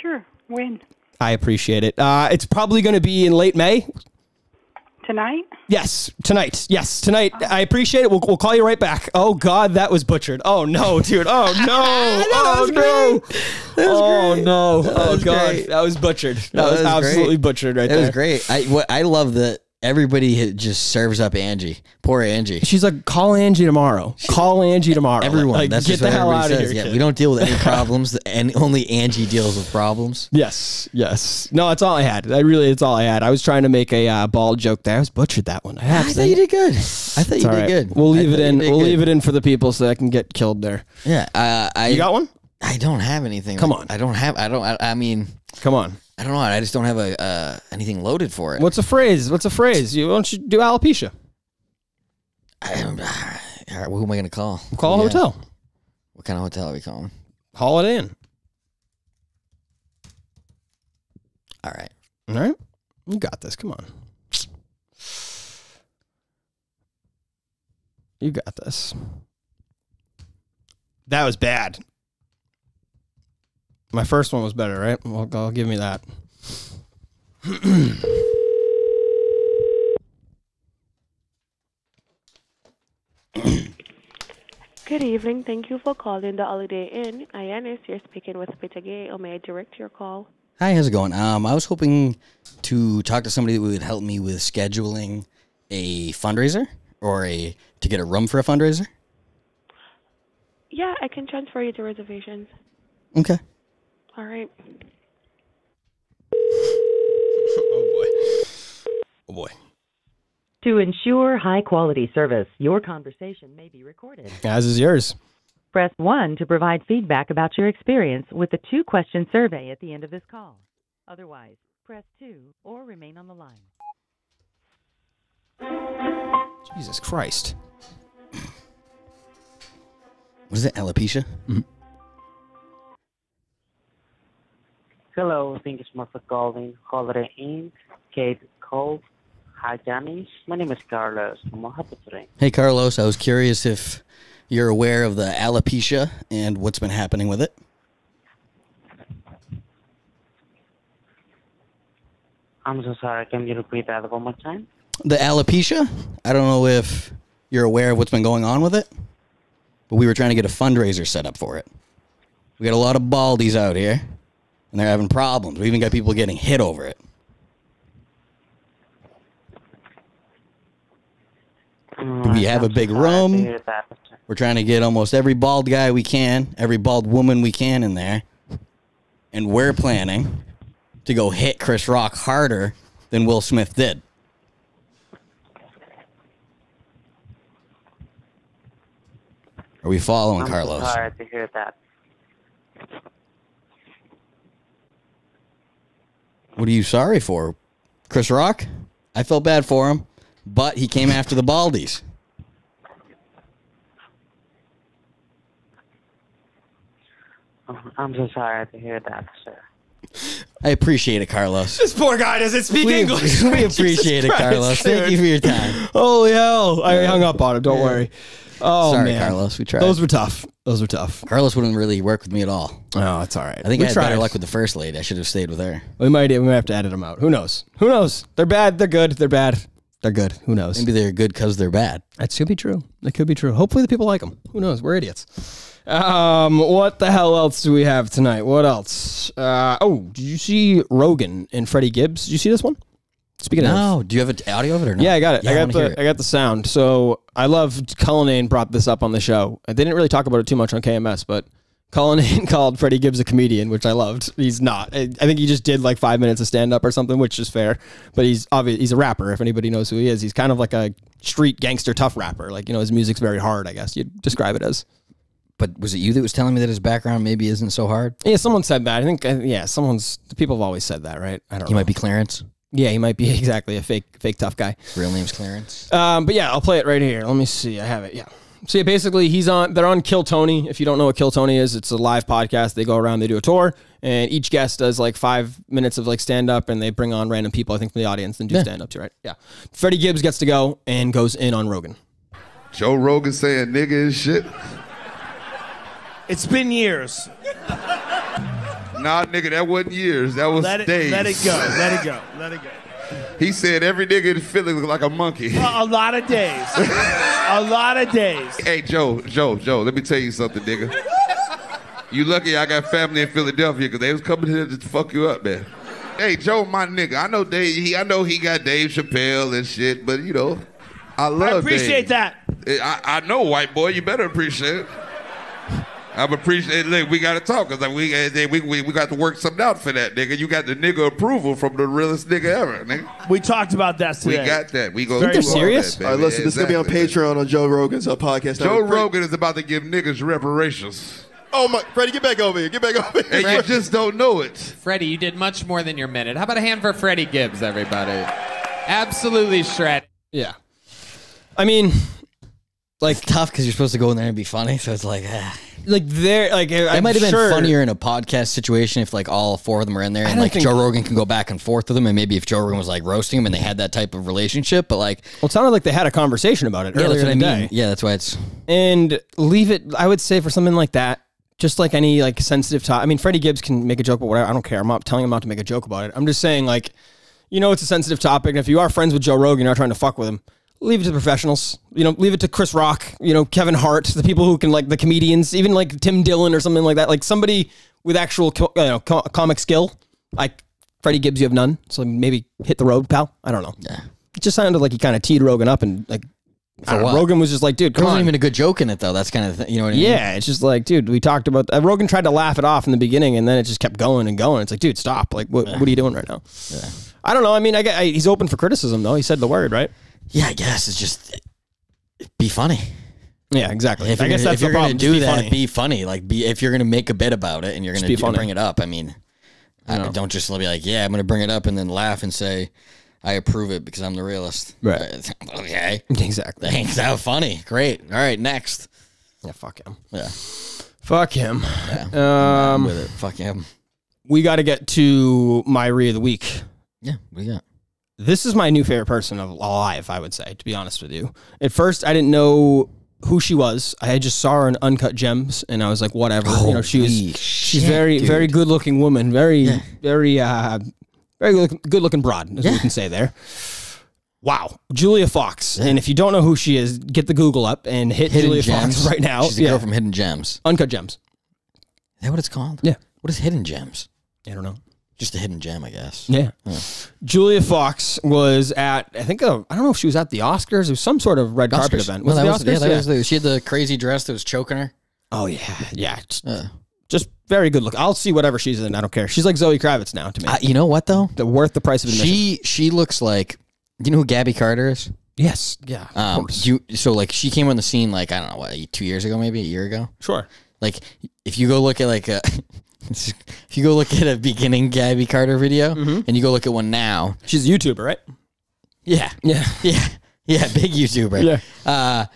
Sure. When? I appreciate it. It's probably going to be in late May. Tonight? Yes, tonight. Yes, tonight. I appreciate it. We'll call you right back. Oh, God, that was butchered. Oh, no, dude. Oh, no. Oh, no. Oh, no. Oh, God. Great. That was butchered. That was absolutely butchered right there. That was great. I love that everybody just serves up Angie. Poor Angie. She's like, call Angie tomorrow. Call Angie tomorrow. Everyone. Like, that's get just the what hell out of says. here. Yeah, we don't deal with any problems, and only Angie deals with problems. Yes. No, that's all I had. That's all I had. I was trying to make a ball joke there. I was butchered that one. I thought you did good. Good. We'll leave it in. We'll leave it in for the people so I can get killed there. Yeah. You got one? I don't have anything. Come on. I mean. Come on. I don't know. I just don't have anything loaded for it. What's a phrase? Why don't you do alopecia? Who am I going to call? Call a hotel. What kind of hotel are we calling? Holiday Inn. All right. All right. You got this. Come on. You got this. That was bad. My first one was better, right? Well, I'll give me that. Good evening. Thank you for calling the Holiday Inn. Ionis, you're speaking with Peter Gay. Or may I direct your call? Hi, how's it going? I was hoping to talk to somebody that would help me with scheduling a fundraiser or to get a room for a fundraiser. Yeah, I can transfer you to reservations. Okay. All right. Oh boy. To ensure high-quality service, your conversation may be recorded. As is yours. Press 1 to provide feedback about your experience with the 2-question survey at the end of this call. Otherwise, press 2 or remain on the line. Jesus Christ. What is it, alopecia? Mm-hmm. Hello, thank you so much for calling Holiday Inn, Cape Cove. Hi, Johnny. My name is Carlos. I'm happy today. Hey, Carlos. I was curious if you're aware of the alopecia and what's been happening with it. I'm so sorry. Can you repeat that one more time? The alopecia? I don't know if you're aware of what's been going on with it, but we were trying to get a fundraiser set up for it. We got a lot of baldies out here, and they're having problems. We even got people getting hit over it. Do we have a big room? We're trying to get almost every bald guy we can, every bald woman we can in there. And we're planning to go hit Chris Rock harder than Will Smith did. Are we following, Carlos? I'm sorry to hear that. What are you sorry for? Chris Rock? I felt bad for him, but he came after the baldies. I'm so sorry to hear that, sir. I appreciate it, Carlos. This poor guy doesn't speak English. We appreciate it, Carlos. Thank you for your time. Holy hell. I hung up on him. Don't worry. Oh, Sorry, man. Carlos. We tried. Those were tough. Carlos wouldn't really work with me at all. Oh, that's all right. I think I had better luck with the first lady. I should have stayed with her. We might have to edit them out. Who knows? They're bad. They're good. They're bad. They're good. Who knows? Maybe they're good because they're bad. That could be true. Hopefully the people like them. Who knows? We're idiots. What the hell else do we have tonight? What else? Did you see Rogan and Freddie Gibbs? Did you see this one? Speaking of, do you have an audio of it or not? Yeah, I got it. Yeah, I got the sound. So I love Cullinane brought this up on the show. They didn't really talk about it too much on KMS, but Cullinane called Freddie Gibbs a comedian, which I loved. He's not. I think he just did like 5 minutes of stand up or something, which is fair. But he's a rapper. If anybody knows who he is, he's kind of like a street gangster tough rapper. Like, his music's very hard, I guess you'd describe it as. But was it you that was telling me that his background maybe isn't so hard? Yeah, someone said that. I think, people have always said that, right? I don't know. He might be Clarence. Yeah, he might be exactly a fake tough guy. Real name's Clarence. But yeah, I'll play it right here. Let me see. I have it. Yeah. So yeah, basically they're on Kill Tony. If you don't know what Kill Tony is, it's a live podcast. They go around, they do a tour, and each guest does like 5 minutes of like stand up, and they bring on random people, I think, from the audience and do stand up too, right? Yeah. Freddie Gibbs gets to go and goes in on Rogan. Joe Rogan saying nigga and shit. It's been years. Nah, nigga, that wasn't years. That was days. Let it go. He said every nigga in Philly look like a monkey. A lot of days. Hey, Joe, let me tell you something, nigga. You lucky I got family in Philadelphia because they was coming here to fuck you up, man. Hey, Joe, my nigga, I know he got Dave Chappelle and shit, but I love Dave. I appreciate that. I know, white boy, you better appreciate it. I'm appreciating. Look, we got to talk because we got to work something out for that, nigga. You got the nigga approval from the realest nigga ever, nigga. We talked about that today. We got that. We go. They're serious. All right, listen. This is gonna be on Patreon on Joe Rogan's podcast. Joe Rogan is about to give niggas reparations. Oh my, Freddie, get back over here. And you just don't know it. Freddie, you did much more than your minute. How about a hand for Freddie Gibbs, everybody? Absolutely shred. Yeah. I mean, like, it's tough because you're supposed to go in there and be funny, so it's like, it might have been funnier in a podcast situation if like all 4 of them are in there and like Joe Rogan can go back and forth with them, and maybe if Joe Rogan was like roasting him and they had that type of relationship, but like, well, it sounded like they had a conversation about it earlier in the day. Yeah, that's why it's and leave it. I would say for something like that, just like any like sensitive topic. I mean, Freddie Gibbs can make a joke about whatever. I don't care. I'm not telling him not to make a joke about it. I'm just saying, like, it's a sensitive topic, and if you are friends with Joe Rogan, you're not trying to fuck with him. Leave it to the professionals. Leave it to Chris Rock, Kevin Hart, the people who can, like, the comedians, even like Tim Dillon or something like that. Like somebody with actual comic skill. Like Freddie Gibbs, you have none. So maybe hit the road, pal. I don't know. Yeah. It just sounded like he kind of teed Rogan up and like, Rogan was just like, dude, come on. There wasn't even a good joke in it though. That's kind of, you know what I mean? Yeah, it's just like, dude, we talked about, Rogan tried to laugh it off in the beginning and then it just kept going and going. It's like, dude, stop. Like, what are you doing right now? Yeah. I don't know. I mean, he's open for criticism though. He said the word, right? Yeah, I guess it's just be funny. Yeah, exactly. If I guess that's if you're going to do that, be funny. Like, if you're going to make a bit about it and you're going to bring it up, I mean, don't just be like, yeah, I'm going to bring it up and then laugh and say, I approve it because I'm the realist. Right. Okay. Exactly. Thanks. That was funny. Great. All right, next. Yeah, fuck him. Yeah. Fuck him. Yeah. I'm with it. Fuck him. We got to get to my Rhea of the Week. Yeah, we got. This is my new favorite person alive, I would say, to be honest with you. At first, I didn't know who she was. I just saw her in Uncut Gems, and I was like, whatever. She's very good looking woman, very good looking broad, as we can say there. Wow, Julia Fox. Yeah. And if you don't know who she is, get the Google up and hit Hidden Julia Gems. Fox right now. She's the girl from Hidden Gems. Uncut Gems. Is that what it's called? Yeah. What is Hidden Gems? I don't know. Just a hidden gem, I guess. Yeah. Julia Fox was at, I think, I don't know if she was at the Oscars. It was some sort of red carpet event. Was Was no, it the Oscars? she had the crazy dress that was choking her. Oh, yeah. Yeah. Just very good look. I'll see whatever she's in. I don't care. She's like Zoe Kravitz now to me. You know what, though? Worth the price of admission. She looks like, do you know who Gabby Carter is? Yes. Yeah. So like she came on the scene like, I don't know, what, 2 years ago, maybe a year ago? Sure. Like if you go look at like a... If you go look at a beginning Gabby Carter video and you go look at one now, she's a YouTuber, right? Yeah, big YouTuber. Yeah,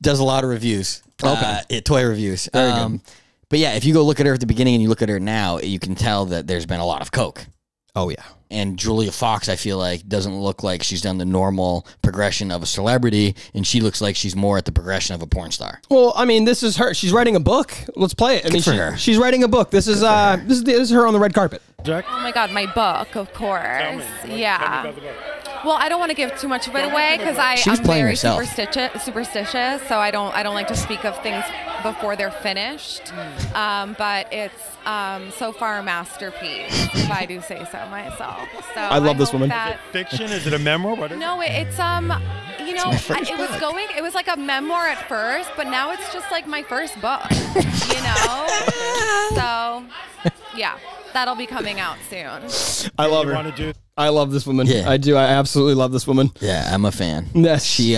does a lot of reviews. Okay, toy reviews. Very good. But yeah, if you go look at her at the beginning and you look at her now, you can tell that there's been a lot of coke. Oh yeah. And Julia Fox, I feel like, doesn't look like she's done the normal progression of a celebrity, and she looks like she's more at the progression of a porn star. Well, I mean, this is her. She's writing a book. Let's play it. I mean, she's writing a book. This is this is her on the red carpet. Oh my God, my book, of course. Yeah. Tell me about the book. Well, I don't want to give too much of it away because I'm very superstitious, so I don't like to speak of things before they're finished. But it's so far a masterpiece, if I do say so myself. So I love this woman. Is it fiction? Is it a memoir? What is no, it's it was like a memoir at first, but now it's just like my first book, you know. So yeah, that'll be coming out soon. I love her. I love this woman. Yeah. I do. I absolutely love this woman. Yeah, I'm a fan. Yes. She's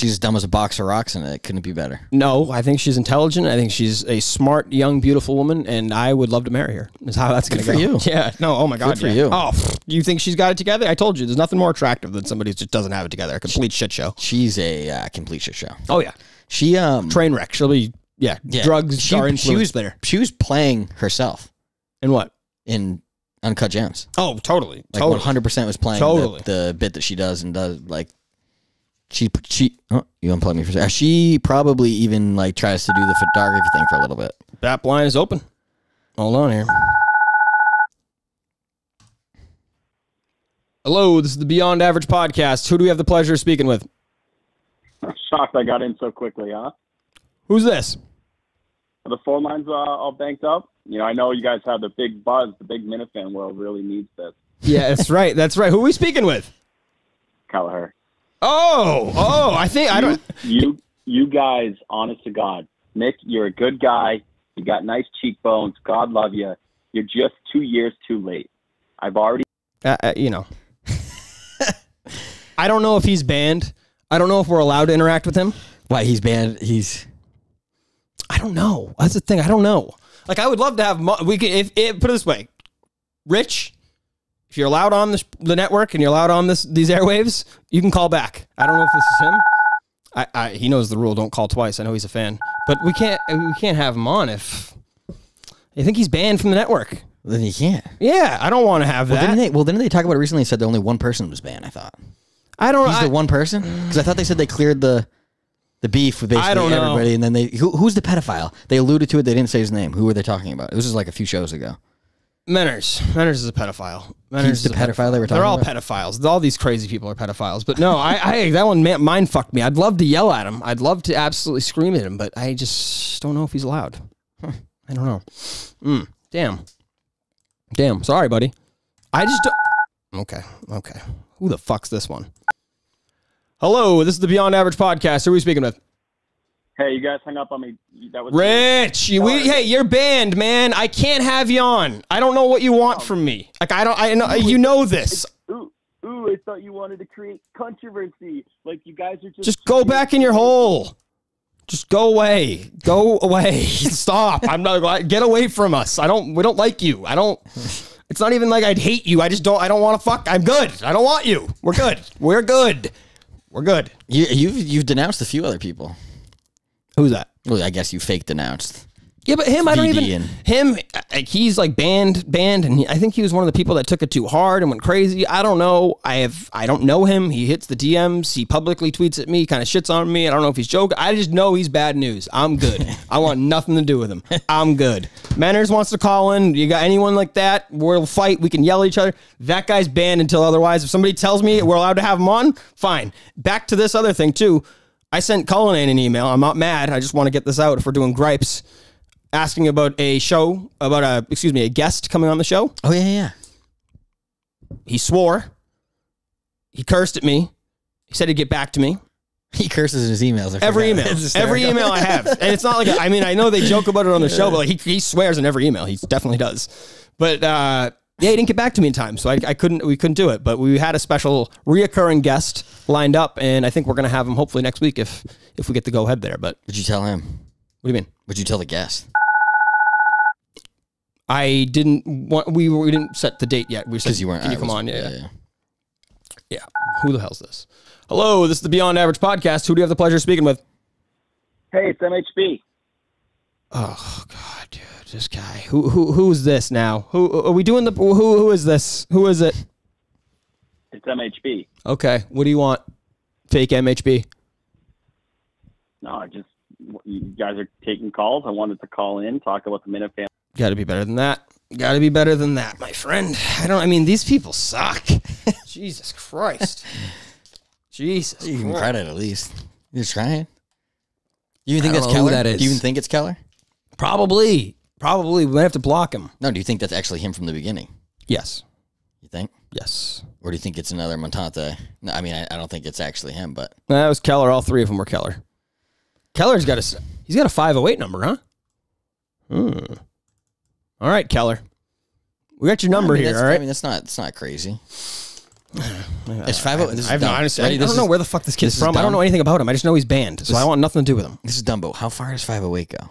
as dumb as a box of rocks, and it couldn't be better. No, I think she's intelligent. I think she's a smart, young, beautiful woman, and I would love to marry her. Is how that's going to go. Good for you. Yeah. No. Oh my God. Good for you. Oh, you think she's got it together? I told you, there's nothing more attractive than somebody who just doesn't have it together. A complete shit show. She's a complete shit show. Oh yeah. She train wreck. She'll be drugs are influenced there. She was playing herself. In what? In Uncut Gems. Oh, totally. Like 100% was playing the bit that she does and does like she you unplug me for a second. She probably even like tries to do the photography thing for a little bit. That line is open. Hold on here. Hello, this is the Beyond Average podcast. Who do we have the pleasure of speaking with? I'm shocked I got in so quickly, huh? Who's this? Are the phone lines all banked up? You know, I know you guys have the big buzz. The big Minifan world really needs this. Yeah, that's right. That's right. Who are we speaking with? Kelleher. I think I don't. You guys, honest to God, Mick, you're a good guy. You got nice cheekbones. God love you. You're just 2 years too late. I've already. You know. I don't know if he's banned. I don't know if we're allowed to interact with him. Why he's banned? I don't know. That's the thing. I don't know. Like, I would love to have. We could put it this way, Rich. If you're allowed on the network and you're allowed on these airwaves, you can call back. I don't know if this is him. He knows the rule. Don't call twice. I know he's a fan, but we can't have him on if. I think he's banned from the network. Then he can't. Yeah, I don't want to have that. Didn't they talk about it recently? They said that only one person was banned. I thought. I don't. He's the one person because I thought they said they cleared the beef with basically everybody, and then who's the pedophile? They alluded to it. They didn't say his name. Who were they talking about? It was just like a few shows ago. Menners is a pedophile. He's the pedophile they were talking about? They're all pedophiles. All these crazy people are pedophiles. But no, that one mind fucked me. I'd love to yell at him. I'd love to absolutely scream at him, but I just don't know if he's allowed. I don't know. Damn. Sorry, buddy. I just don't. Okay. Who the fuck's this one? Hello, this is the Beyond Average podcast. Who are we speaking with? Hey, you guys hung up on me. That was Rich. Hey, you're banned, man. I can't have you on. I don't know what you want from me. Like, I know you know this. Ooh, I thought you wanted to create controversy. Like, you guys are just go back in your hole. Just go away. Go away. Stop. I'm not. Get away from us. We don't like you. It's not even like I'd hate you. I don't want to fuck. I'm good. I don't want you. We're good. We're good. You've denounced a few other people. Who's that? Well, I guess you fake denounced. Yeah, but him, I don't even. He's like banned, and I think he was one of the people that took it too hard and went crazy. I don't know. I don't know him. He hits the DMs. He publicly tweets at me, kind of shits on me. I don't know if he's joking. I just know he's bad news. I'm good. I want nothing to do with him. I'm good. Manners wants to call in. You got anyone like that? We'll fight. We can yell at each other. That guy's banned until otherwise. If somebody tells me we're allowed to have him on, fine. Back to this other thing too. I sent Cullinane an email. I'm not mad. I just want to get this out if we're doing gripes. asking about a show, about a guest coming on the show. Oh, yeah. He swore. He cursed at me. He said he'd get back to me. He curses in his emails. Every email I have. And it's not like, I know they joke about it on the show, but like he swears in every email. He definitely does. But yeah, he didn't get back to me in time. So we couldn't do it. But we had a special reoccurring guest lined up. And I think we're going to have him hopefully next week if we get the go ahead there. But what'd you tell him? What do you mean? What'd you tell the guest? I didn't want, we didn't set the date yet. We said, you weren't, can you come on? Yeah. Who the hell's this? Hello, this is the Beyond Average podcast. Who do you have the pleasure of speaking with? Hey, it's MHB. Oh God, dude, this guy. Who's this now? Who are we doing? Who is this? Who is it? It's MHB. Okay, what do you want? Fake MHB. No, you guys are taking calls. I wanted to call in, talk about the Minute family. Got to be better than that. Got to be better than that, my friend. These people suck. Jesus Christ. Jesus. You give him credit at least. You're trying. You even think that's know Keller? who that is. Do you even think it's Keller? Probably. We might have to block him. No, do you think that's actually him from the beginning? Yes. You think? Yes. Or do you think it's another Montante? No, I don't think it's actually him, but That was Keller. All three of them were Keller. Keller's got a 508 number, huh? All right, Keller. We got your number here, all right? It's not crazy. It's 508. I don't know where the fuck this kid's from. I don't know anything about him. I just know he's banned, so I want nothing to do with him. This is Dumbo. How far does 508 go?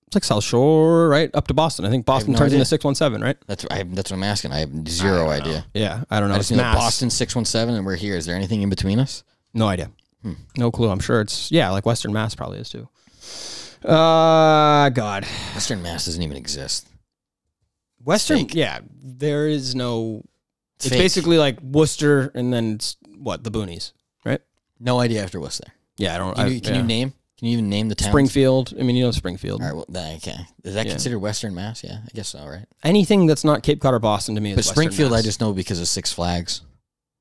It's like South Shore, right? Up to Boston. I think Boston turns into 617, right? That's what I'm asking. I have zero idea. Yeah, I don't know. I just know Boston 617 and we're here. Is there anything in between us? No idea. No clue. I'm sure it's, like Western Mass probably is too. God. Western Mass doesn't even exist. Western, there is no... It's basically like Worcester and then it's, the boonies, right? No idea after Worcester. Yeah, I don't... Can you name? Can you even name the town? Springfield. Springfield. All right, well, okay. Is that considered Western Mass? Yeah, I guess so, right? Anything that's not Cape Cod or Boston to me is But Springfield, Western Mass. I just know because of Six Flags,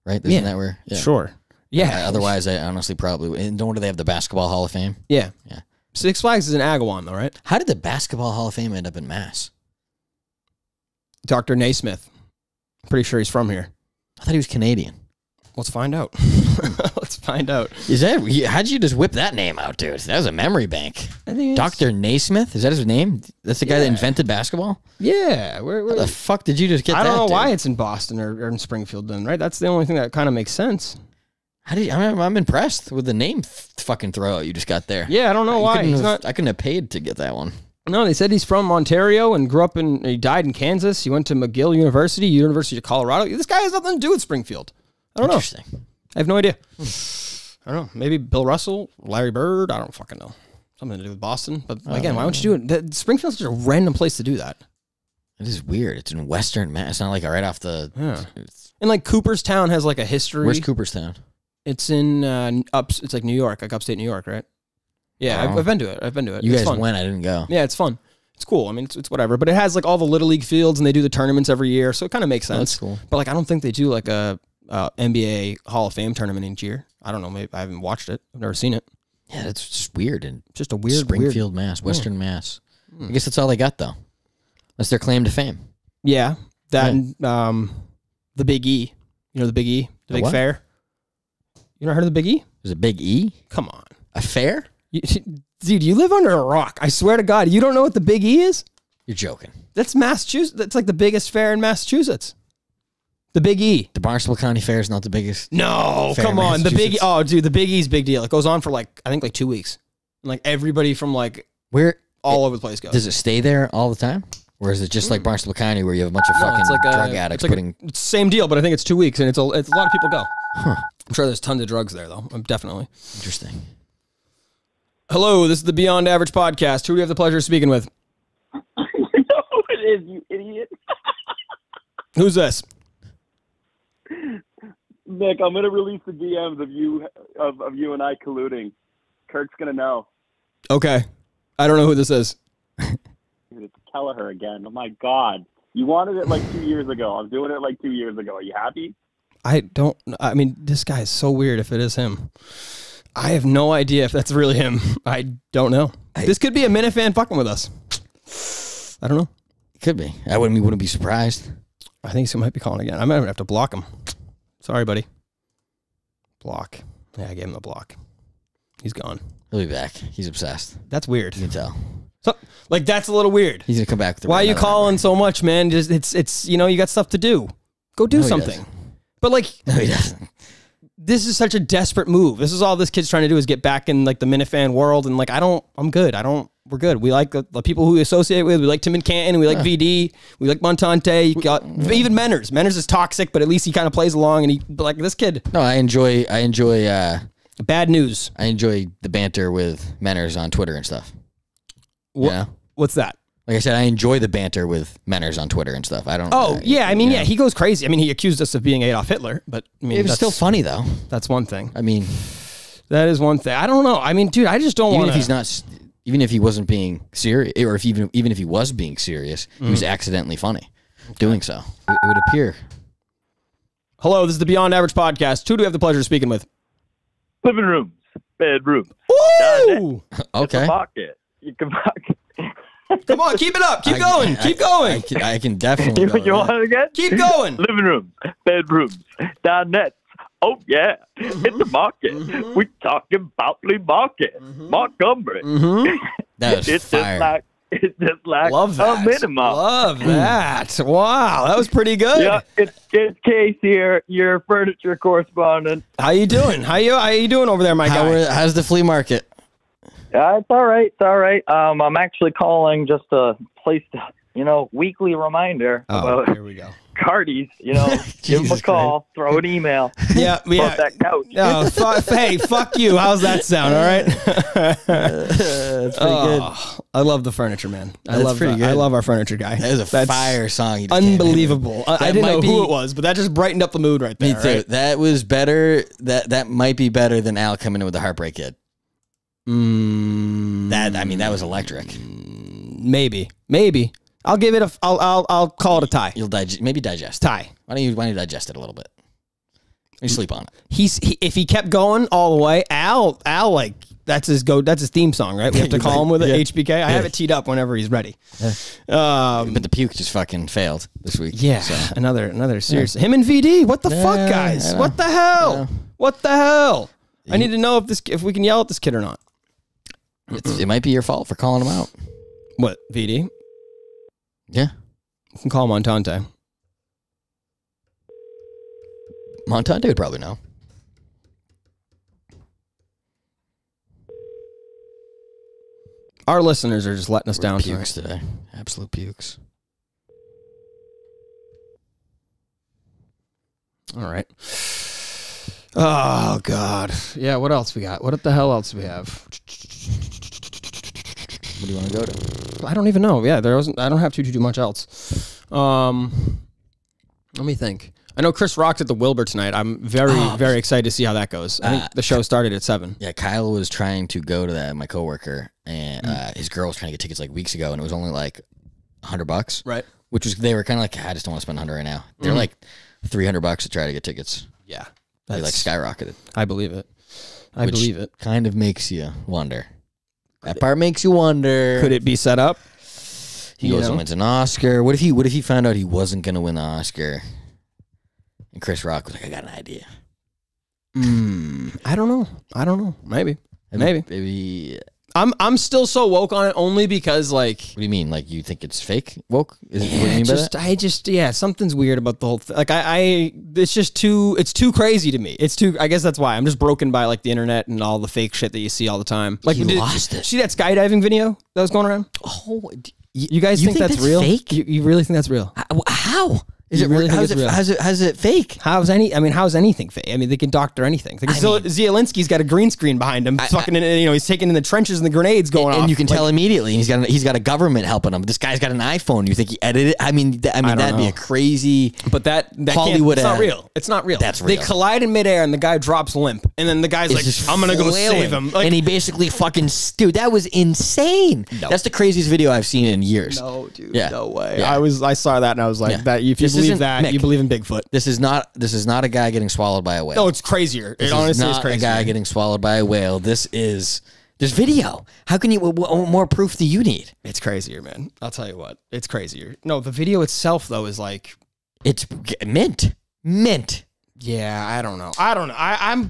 right? Isn't that where? Yeah. Sure. Yeah. Otherwise, I honestly probably... And don't do they have the Basketball Hall of Fame? Yeah. Six Flags is in Agawam, though, right? How did the Basketball Hall of Fame end up in Mass? Dr. Naismith. I'm pretty sure he's from here. I thought he was Canadian. Let's find out. Let's find out. How'd you just whip that name out, dude? That was a memory bank. Dr. Naismith? Is that his name? That's the guy that invented basketball? Yeah. Where the fuck did you just get that? I don't know why it's in Boston or in Springfield then, right? That's the only thing that kind of makes sense. I'm impressed with the name fucking throwout you just got there. Yeah, I don't know why. I couldn't have paid to get that one. No, they said he's from Ontario and he died in Kansas. He went to McGill University, University of Colorado. This guy has nothing to do with Springfield. I don't know. I have no idea. I don't know. Maybe Bill Russell, Larry Bird. I don't fucking know. Something to do with Boston. But again, why don't you do it? Springfield's just a random place to do that. It is weird. It's in Western Mass. It's not like right off the... Yeah. And like Cooperstown has like a history. Where's Cooperstown? It's in it's like New York, like upstate New York, right? Yeah, I've been to it. You it's guys fun. went. I didn't go. Yeah, it's fun. It's cool. I mean, it's whatever. But it has like all the Little League fields and they do the tournaments every year. So it kind of makes sense. That's cool. But like, I don't think they do like a NBA Hall of Fame tournament each year. I don't know. Maybe I haven't watched it. I've never seen it. Yeah, that's just weird. And just a weird Springfield, Mass, Western Mass. I guess that's all they got though. That's their claim to fame. Yeah. That and the Big E. You know the Big E? The Big Fair? You never heard of the Big E? There's a Big E? Come on. A fair? Dude, you live under a rock. I swear to God, you don't know what the Big E is? You're joking. That's Massachusetts. That's like the biggest fair in Massachusetts. The Big E. The Barnstable County Fair is not the biggest. No, come on. The Big E. Oh, dude, the Big E's big deal. It goes on for like, I think like 2 weeks. And like everybody from like all over the place goes. Does it stay there all the time? Or is it just like Barnstable County where you have a bunch of fucking drug addicts putting... It's the same deal, but I think it's 2 weeks and it's a lot of people go. Huh. I'm sure there's tons of drugs there though. Definitely. Interesting. Hello, this is the Beyond Average podcast. Who do you have the pleasure of speaking with? You know who it is, you idiot. Who's this? Mick, I'm gonna release the DMs of you and I colluding. Kurt's gonna know. Okay. I don't know who this is. Dude, it's Kelleher again. Oh my God. You wanted it like 2 years ago. I'm doing it like 2 years ago. Are you happy? I mean, this guy is so weird if it is him. I have no idea if that's really him. I don't know. This could be a Minifan fucking with us. I don't know. It could be. I wouldn't be surprised. I think he might be calling again. I might have to block him. Sorry, buddy. Block. Yeah, I gave him a block. He's gone. He'll be back. He's obsessed. That's weird. You can tell. So, like, that's a little weird. He's gonna come back. With Why are you calling so much, man? Just it's you know, you got stuff to do. Go do something. But like, no, he doesn't. This is such a desperate move. This is all this kid's trying to do is get back in like the Minifan world, and like I'm good. We're good. We like the people who we associate with. We like Tim and Canton. We like VD. We like Montante. You got even Menners. Menners is toxic, but at least he kind of plays along. And but like this kid. No, I enjoy. Bad news. I enjoy the banter with Menners on Twitter and stuff. What's that? Like I said, I enjoy the banter with Menners on Twitter and stuff. I don't. Oh yeah, I mean, yeah, he goes crazy. I mean, he accused us of being Adolf Hitler, but I mean, it was still funny though. That's one thing. I mean, that is one thing. I don't know. I mean, dude, I just don't want. Even if he's not, even if he wasn't being serious, or if even if he was being serious, he was accidentally funny doing so. It would appear. Hello, this is the Beyond Average podcast. Who do we have the pleasure of speaking with? Living rooms, bedrooms. Woo! Okay. Pocket. You can pocket. Come on, keep it up. Keep going. Keep going. I can definitely. You want it again? Keep going. Living rooms, bedrooms, dinettes. Oh yeah, it's a market. We're talking Bopley Market, Montgomery. That was fire. It's just like Love that. a minimum. Love that. Wow, that was pretty good. Yeah, it's Case here, your furniture correspondent. How you doing? How you doing over there, my guy? How's the flea market? It's all right. It's all right. I'm actually calling just to place, weekly reminder about here we go. Cardi's. Give them a call, throw an email. Yeah. About that couch. No, hey, fuck you. How's that sound? All right. That's pretty good. I love the furniture, man. I good. love our furniture guy. That is a fire song. Unbelievable. I didn't know who it was, but that just brightened up the mood right there. Me too. Right? That was better. That might be better than Al coming in with the Heartbreak Kid. That was electric. Maybe. I'll give it I'll call it a tie. You'll digest. Tie. Why don't you digest it a little bit? You sleep on it. If he kept going all the way, Al like that's his theme song, right? We have to call him with it. HBK. I have it teed up whenever he's ready. But the puke just fucking failed this week. Yeah. So. Another serious. Him and VD. What the fuck, guys? What the hell? What the hell? I need to know if we can yell at this kid or not. It might be your fault for calling him out. What, VD? Yeah. You can call Montante. Montante would probably know. Our listeners are just letting us down pukes today. Absolute pukes. All right. Oh, God. Yeah, what else we got? What the hell else do we have? What do you want to go to? I don't even know. Yeah, I don't have too much else. Let me think. I know Chris Rock's at the Wilbur tonight. I'm very excited to see how that goes. I think the show started at 7. Yeah, Kyle was trying to go to that, my coworker, and his girl was trying to get tickets like weeks ago, and it was only like $100. Right. Which was, they were kind of like, I just don't want to spend $100 right now. They're like $300 to try to get tickets. Yeah. They like skyrocketed. I believe it. I believe it. Kind of makes you wonder. That part makes you wonder. Could it be set up? He goes and wins an Oscar. What if he found out he wasn't going to win the Oscar? And Chris Rock was like, I got an idea. I don't know. Maybe. Maybe. I'm still so woke on it only because like. What do you mean? Like you think it's fake woke? What do you mean by that? Something's weird about the whole thing. Like it's just it's too crazy to me. I guess that's why I'm just broken by like the internet and all the fake shit that you see all the time. Like he lost it. See that skydiving video that was going around? Oh, you guys think that's real? Fake? You really think that's real? How? Is it really? How's it fake? How's anything fake? I mean, they can doctor anything. Zielinski's got a green screen behind him, he's taking in the trenches and the grenades going off. And you can tell immediately. He's got a government helping him. This guy's got an iPhone. You think he edited it? I mean, that'd be a crazy. But that Hollywood. It's not real. It's not real. That's real. They collide in midair and the guy drops limp, and then the guy's like, "I'm gonna go save him." Like, and he basically fucking dude. That was insane. No. That's the craziest video I've seen in years. No, dude. Yeah. No way. Yeah. I saw that and I was like, "That if you believe that. Mick, you believe in Bigfoot. This is not a guy getting swallowed by a whale. No, it's crazier. This It honestly is is not crazier. a guy getting swallowed by a whale. There's video. How can you? What more proof do you need? It's crazier, man. I'll tell you what. It's crazier. No, the video itself though is like, it's mint. Yeah, I don't know. I'm.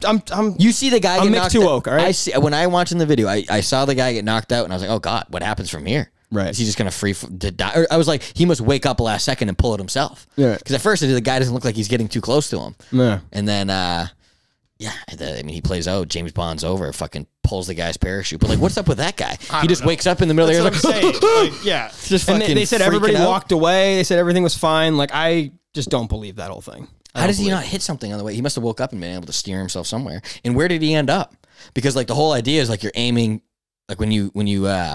You see the guy I'm get Mick knocked too out. woke, all right? I see when I watching the video. I saw the guy get knocked out, and I was like, oh God, what happens from here? Right. Is he just gonna to die? Or I was like, he must wake up last second and pull it himself. Yeah. Because at first the guy doesn't look like he's getting too close to him. Yeah. And then I mean, he plays James Bond's over, fucking pulls the guy's parachute. But like, what's up with that guy? He just wakes up in the middle of the air like, like, yeah. just And fucking. they said everybody freaking out. walked away. They said everything was fine. Like, I just don't believe that whole thing. How does he not hit something on the way? He must have woke up and been able to steer himself somewhere. And where did he end up? Because like the whole idea is like you're aiming, like when you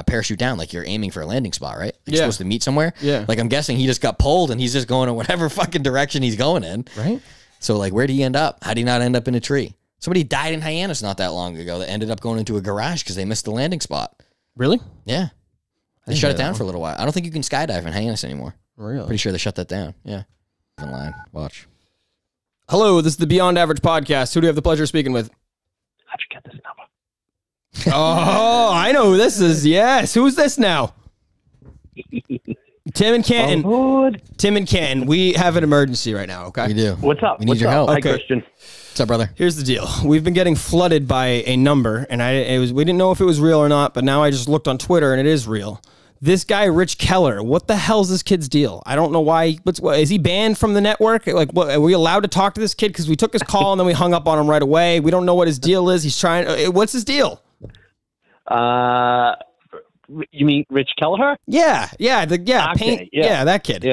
parachute down, like you're aiming for a landing spot, right? You're supposed to meet somewhere. Yeah. Like I'm guessing he just got pulled and he's just going in whatever fucking direction he's going in. Right. So like, where did he end up? How did he not end up in a tree? Somebody died in Hyannis not that long ago that ended up going into a garage because they missed the landing spot. Really? Yeah. They shut it down for a little while. I don't think you can skydive in Hyannis anymore. Really? Pretty sure they shut that down. Yeah. Online. Watch. Hello, this is the Beyond Average podcast. Who do you have the pleasure of speaking with? How'd you get this number? Oh, I know who this is. Yes. Who's this now? Tim and Canton. Tim and Canton, we have an emergency right now, okay? We do. What's up? We need your help. Hi, Okay. Christian. What's up, brother? Here's the deal. We've been getting flooded by a number, and we didn't know if it was real or not, but now I just looked on Twitter, and it is real. This guy, Rich Keller, what the hell's this kid's deal? I don't know why. Is he banned from the network? Like, what, are we allowed to talk to this kid? Because we took his call, and then we hung up on him right away. We don't know what his deal is. He's trying. What's his deal? You mean Rich Kelleher? Yeah. Okay, that kid.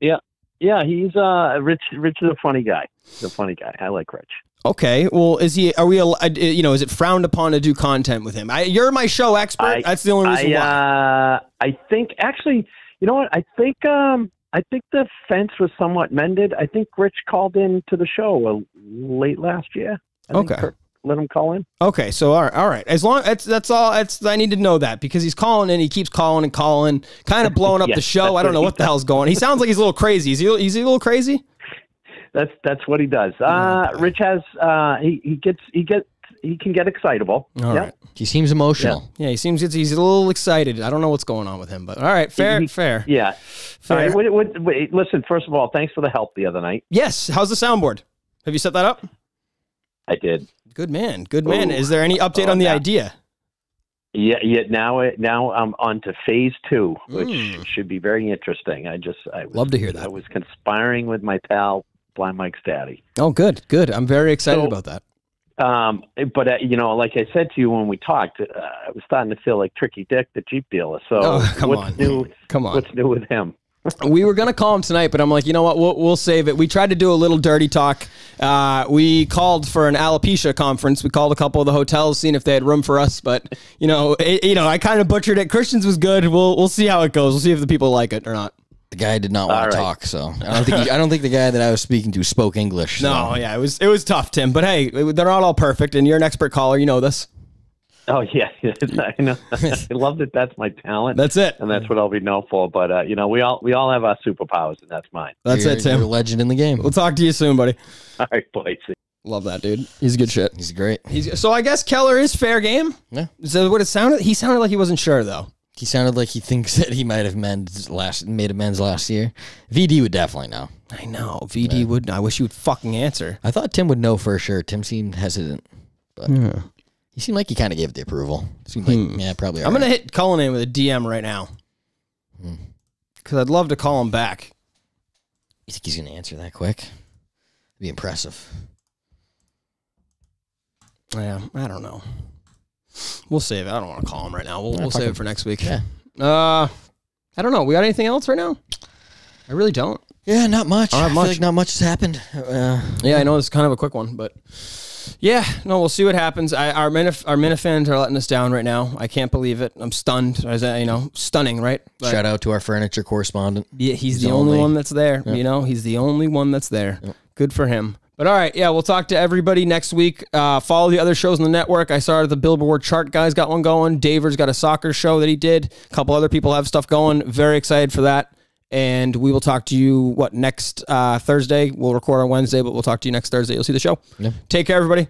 Yeah. He's Rich. Rich is a funny guy. He's a funny guy. I like Rich. Okay. Well, is he? Are we? Is it frowned upon to do content with him? You're my show expert. That's the only reason why. I think actually, you know what? I think the fence was somewhat mended. I think Rich called in to the show late last year. I think Kurt let him call in. Okay, so all right. As long that's all. I need to know that because he's calling and he keeps calling and calling, kind of blowing up Yes, the show. I don't that's know what what the hell's going. He sounds like he's a little crazy. Is he a little crazy? That's what he does. Rich has he can get excitable. All right. He seems emotional. Yeah, he's a little excited. I don't know what's going on with him, but all right, fair. Yeah. Fair. All right, wait, listen, first of all, thanks for the help the other night. Yes. How's the soundboard? Have you set that up? I did. Good man. Is there any update on the idea? Yeah. Now I'm on to phase 2, which should be very interesting. I love to hear that. I was conspiring with my pal Blind Mike's daddy. Oh, good. I'm very excited about that. But like I said to you when we talked, I was starting to feel like Tricky Dick, the Jeep dealer. So what's new with him? We were gonna call him tonight, but I'm like, you know what? We'll save it. We tried to do a little dirty talk. We called for an alopecia conference. We called a couple of the hotels, seeing if they had room for us. But I kind of butchered it. Christian's was good. We'll see how it goes. We'll see if the people like it or not. The guy did not want to talk, so I don't think the guy that I was speaking to spoke English. So. No, yeah, it was tough, Tim. But hey, they're not all perfect, and you're an expert caller. You know this. Oh yeah, I know. I love that. That's my talent. That's it, and that's what I'll be known for. But we all have our superpowers, and that's mine. That's it, Tim. You're a legend in the game. We'll talk to you soon, buddy. All right, boys. Love that dude. He's good shit. He's great. So I guess Keller is fair game. Yeah. So what it sounded? He sounded like he wasn't sure though. He sounded like he thinks that he might have made amends last year. VD would definitely know. I know. VD would. I wish you would fucking answer. I thought Tim would know for sure. Tim seemed hesitant, but he seemed like he kind of gave the approval. Seemed like, yeah, probably. I'm going to hit Cullen in with a DM right now. Because I'd love to call him back. You think he's going to answer that quick? That'd be impressive. Yeah, I don't know. We'll save it. I don't want to call him right now. We'll save it for next week. Yeah. I don't know. We got anything else right now? I really don't. Yeah, not much. Not I much. feel like not much has happened. Yeah, I know it's kind of a quick one, but yeah, no, we'll see what happens. Our Minifans are letting us down right now. I can't believe it. I'm stunned. Stunning, right? But shout out to our furniture correspondent. Yeah, he's the only one that's there. Yeah. He's the only one that's there. Yeah. Good for him. But all right, yeah, we'll talk to everybody next week. Follow the other shows on the network. I saw the Billboard chart guys got one going. Daver's got a soccer show that he did. A couple other people have stuff going. Very excited for that. And we will talk to you, next Thursday? We'll record on Wednesday, but we'll talk to you next Thursday. You'll see the show. Yeah. Take care, everybody.